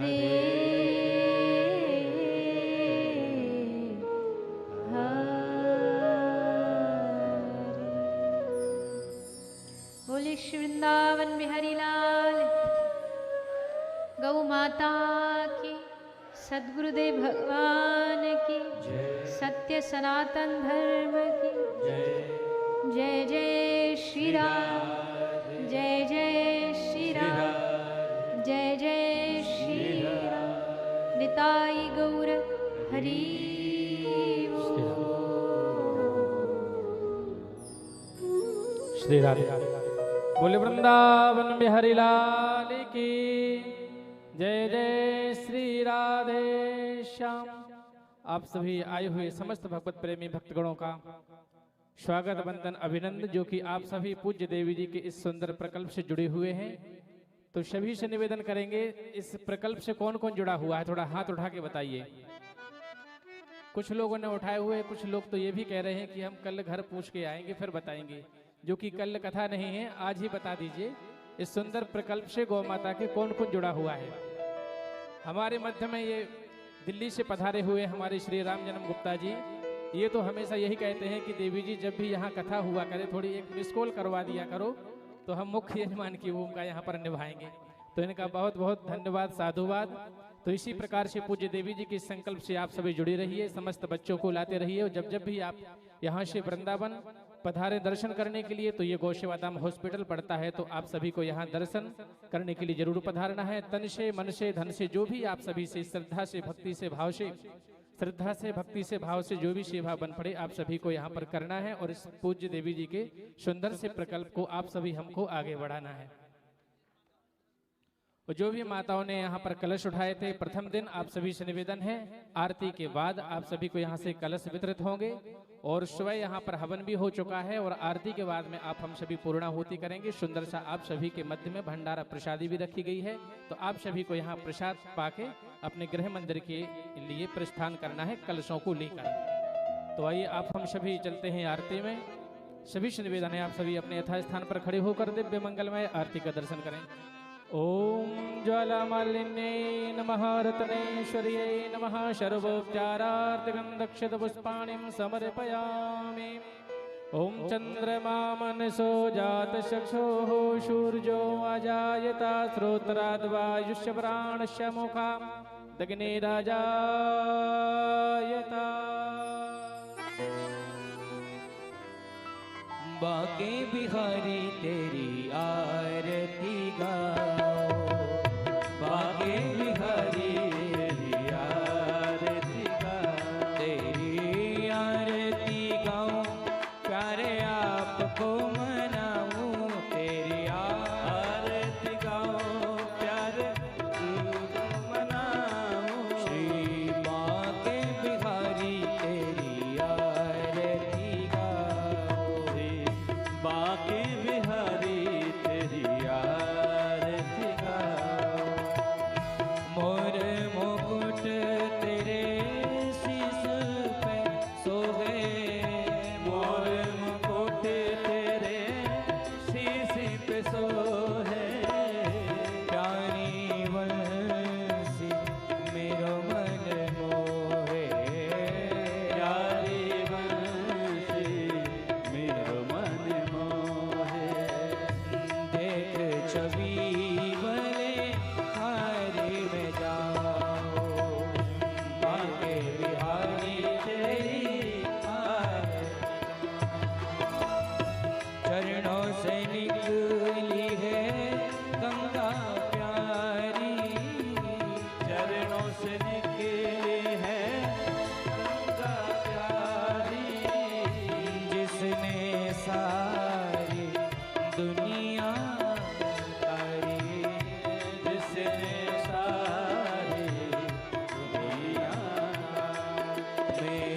हरे बोले श्री वृंदावन बिहारी लाल गौ माता की, सद्गुरुदेव भगवान की, सत्य सनातन धर्म की जय जय श्री राम, जय जय श्री राम, जय जय श्री राम। निताई गौर हरि श्री राधे। बोले वृंदावन बिहारी लाल की जय जय श्री राधे श्याम। आप सभी आए हुए समस्त भगवत प्रेमी भक्तगणों का स्वागत वंदन अभिनंदन, जो कि आप सभी पूज्य देवी जी के इस सुंदर प्रकल्प से जुड़े हुए हैं। तो सभी से निवेदन करेंगे, इस प्रकल्प से कौन कौन जुड़ा हुआ है, थोड़ा हाथ उठा के बताइए। कुछ लोगों ने उठाए हुए, कुछ लोग तो ये भी कह रहे हैं कि हम कल घर पूछ के आएंगे फिर बताएंगे, जो कि कल कथा नहीं है, आज ही बता दीजिए इस सुंदर प्रकल्प से गौ माता के कौन कौन जुड़ा हुआ है। हमारे मध्य में ये दिल्ली से पधारे हुए हमारे श्री राम जन्म गुप्ता जी, ये तो हमेशा यही कहते हैं कि देवी जी जब भी यहाँ कथा हुआ करे थोड़ी एक मिस कॉल करवा दिया करो, तो हम मुख्य यजमान की भूमिका यहाँ पर निभाएंगे। तो इनका बहुत बहुत धन्यवाद, साधुवाद। तो इसी प्रकार से पूज्य देवी जी के संकल्प से आप सभी जुड़े रहिए, समस्त बच्चों को लाते रहिए, और जब जब भी आप यहाँ से वृंदावन पधारे दर्शन करने के लिए, तो ये गौ सेवा धाम हॉस्पिटल पड़ता है, तो आप सभी को यहाँ दर्शन करने के लिए जरूर पधारना है। तन से, मन से, धन से, जो भी आप सभी से श्रद्धा से, भक्ति से, भाव से, श्रद्धा से, भक्ति से, भाव से जो भी सेवा बन पड़े, आप सभी को यहाँ पर करना है, और इस पूज्य देवी जी के सुंदर से प्रकल्प को आप सभी हमको आगे बढ़ाना है। और जो भी माताओं ने यहाँ पर कलश उठाए थे, प्रथम दिन आप सभी से निवेदन है, आरती के बाद आप सभी को यहाँ से कलश वितरित होंगे, और सुबह यहाँ पर हवन भी हो चुका है, और आरती के बाद में आप हम सभी पूर्णाहुति करेंगे। सुंदर सा आप सभी के मध्य में भंडारा प्रसादी भी रखी गई है, तो आप सभी को यहाँ प्रसाद पाके अपने गृह मंदिर के लिए प्रस्थान करना है कलशों को लेकर। तो आइए आप हम सभी चलते हैं आरती में। सभी से निवेदन है, आप सभी अपने यथास्थान पर खड़े होकर दिव्य मंगलमय आरती का दर्शन करें। ओम ज्वालामालिन्ये नमः, रत्नेश्वर्यै नमः, सर्वोपचारार्थगन्धक्षत पुष्पाणिं समर्पयामि। ओम चंद्रमा मनसो जातचक्षुः, सूर्यो अजायता, श्रोत्राद्वायुष्य प्राणस्य मुखा दग्निराजायता। बाके बिहारी तेरी आरती गाओ, बाके बिहारी तेरी आरती गाओ, तेरी आरती गाऊं, प्यारे आपको मनाऊं, तेरी आरती गाओ, प्यारे आपको मनाऊं। श्री बाके बिहारी तेरी आरती गाओ, बाके बिहारी तेरी आरती गाओ। मोर मुकुट तेरे शीश पे सोहे, मोर मुकुट तेरे शीश पे सोहे, प्यारी वंशी मेरो मन मोहे, प्यारी वंशी मेरो मन मोहे। देख छवि भले हारी में जाओ, बाके बिहारी तेरी आरती। चरणों से निकली है गंगा प्यारी, चरणों से निकली है गंगा प्यारी, जिसने सारी दुनिया तारी, जिसने सारी दुनिया। मैं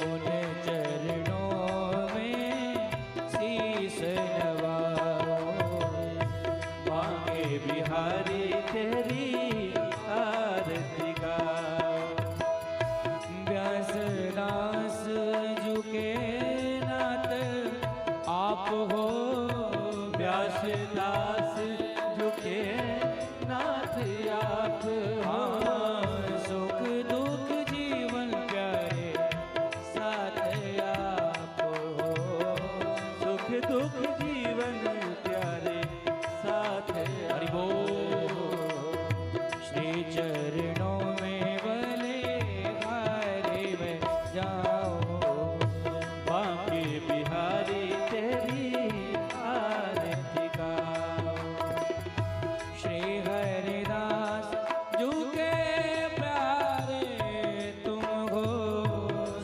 उन चरणों में शीश नवाऊं, बाके बिहारी तेरी आरती गाओ। व्यास दास झुके नाथ आप हो, व्यास दास झुके नाथ आप हो। चरणों में बलिहारी में जाओ, बांके बिहारी तेरी आरती गाओ। श्री हरिदास जू के प्यारे तुम हो,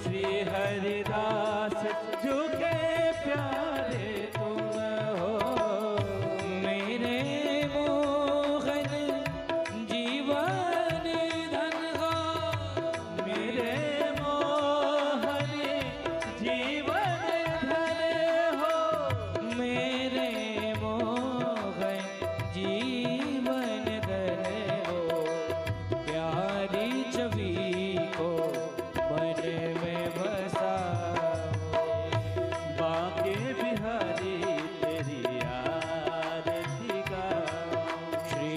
श्री हरिदास जू के प्यारे तुम हो। मेरे मोहन जीवन धन हो, मेरे मोहन जीवन धन हो, मेरे मोहन जीवन धन हो। प्यारी छवि को मन में बसाओ, बांके बिहारी तेरी आरती गाओ। श्री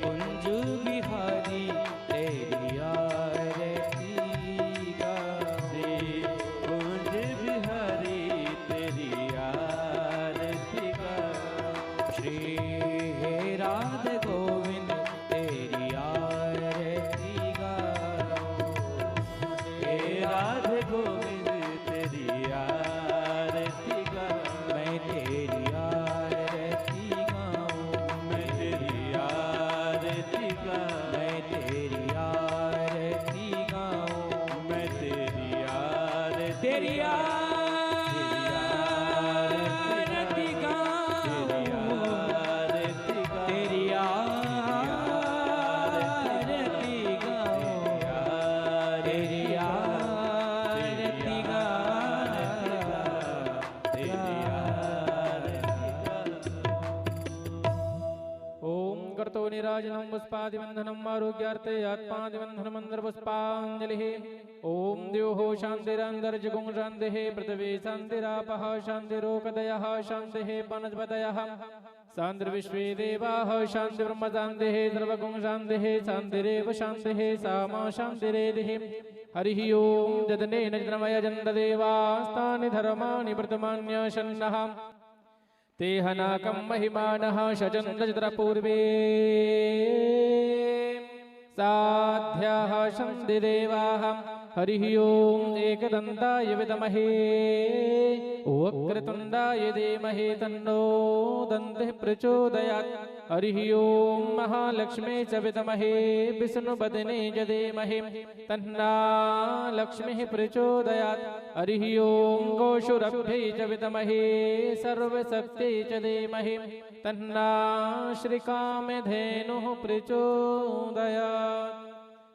कुंज बिहारी तेरी आरती गाओ, श्री कुंज बिहारी तेरी आरती गाओ। श्री हे राधे गोविंद तेरी आरती गाओ, हे राधे गोविंद तेरी आरती गाओ। मैं तेरी आरती गाऊं, मैं तेरी आरती गाऊं, मैं तेरी आरती गाऊं, मैं तेरी आरती तेरी आरती गाऊं, तेरी आरती गाऊं, तेरी आरती गाऊं, तेरी ओम कर्तो निराजनं पुष्पादिवंदनम् आरोग्यार्थे आत्मादिवंदनम् अंधपुष्पांजलिः। ओम द्योः शान्तिरन्तर्जगुं शान्तिः, पृथिवी शान्तिरापः शान्तिरोकदयः शान्तिः वनस्पतयः शान्तिर्विश्वे देवाः शान्तिर्ब्रह्म शान्तिः सर्वगुं शान्तिः शान्तिरेव शान्तिः सामा शान्तिरेधिः। हरिः ओम जतनेन जनमय जन्तदेवास्तानि धर्माणि वर्तमान्यशन्नः ते हनाकं महिमानः शचन्द्रपूर्वे साध्याः शन्तिदेवाः। हरिः ओम एकदन्ताय विद्महे वक्रतुण्डाय धीमहि तन्नो दन्तिः प्रचोदयात्। हरिः ओम महालक्ष्मी च विद्महे विष्णुपत्नी च धीमहि तन्ना लक्ष्मीः प्रचोदयात्। हरिः ओम गोषुरभ्यै च विद्महे सर्वशक्त्यै च धीमहि तन्ना श्रीकामधेनुः प्रचोदयात्।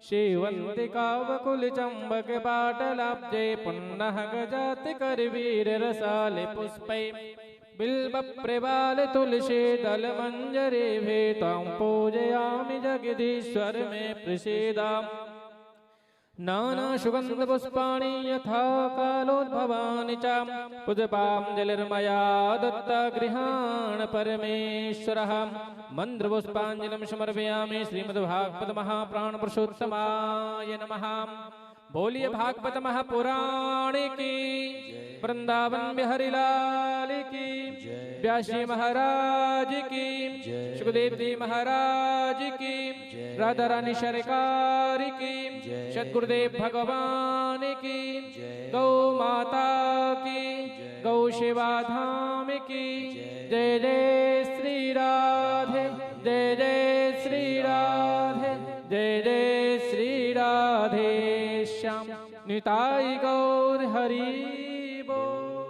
शेवन्तिकावकुलचम्बकपाटलाब्जे पुन्नः गजाति करवीररसाले पुष्पै बिल्वप्रवाल तुलसी दलमञ्जरे भेतां पूजयामि जगदीश्वर मे प्रसीदा। नाना सुगंध पुष्पाणि यथा कालोद्भवानि च पुष्पाञ्जलिर्मया दत्ता गृहाण परमेश्वरः। मन्त्रपुष्पाञ्जलिं समर्पयामि श्रीमद्भागवत महाप्राण पुरुषोत्तमाय नमः। बोलिए भागवत महापुराण की, वृंदावन बिहारी लाल की, व्यास जी महाराज की, सुखदेव जी महाराज की, राधा रानी सरकार की, सद्गुरुदेव भगवान की, गौ माता की, गौ सेवा धाम की। जय जय श्री राधे, जय जय श्री राधे, जय जय श्री राधे श्याम। निताई गौर हरि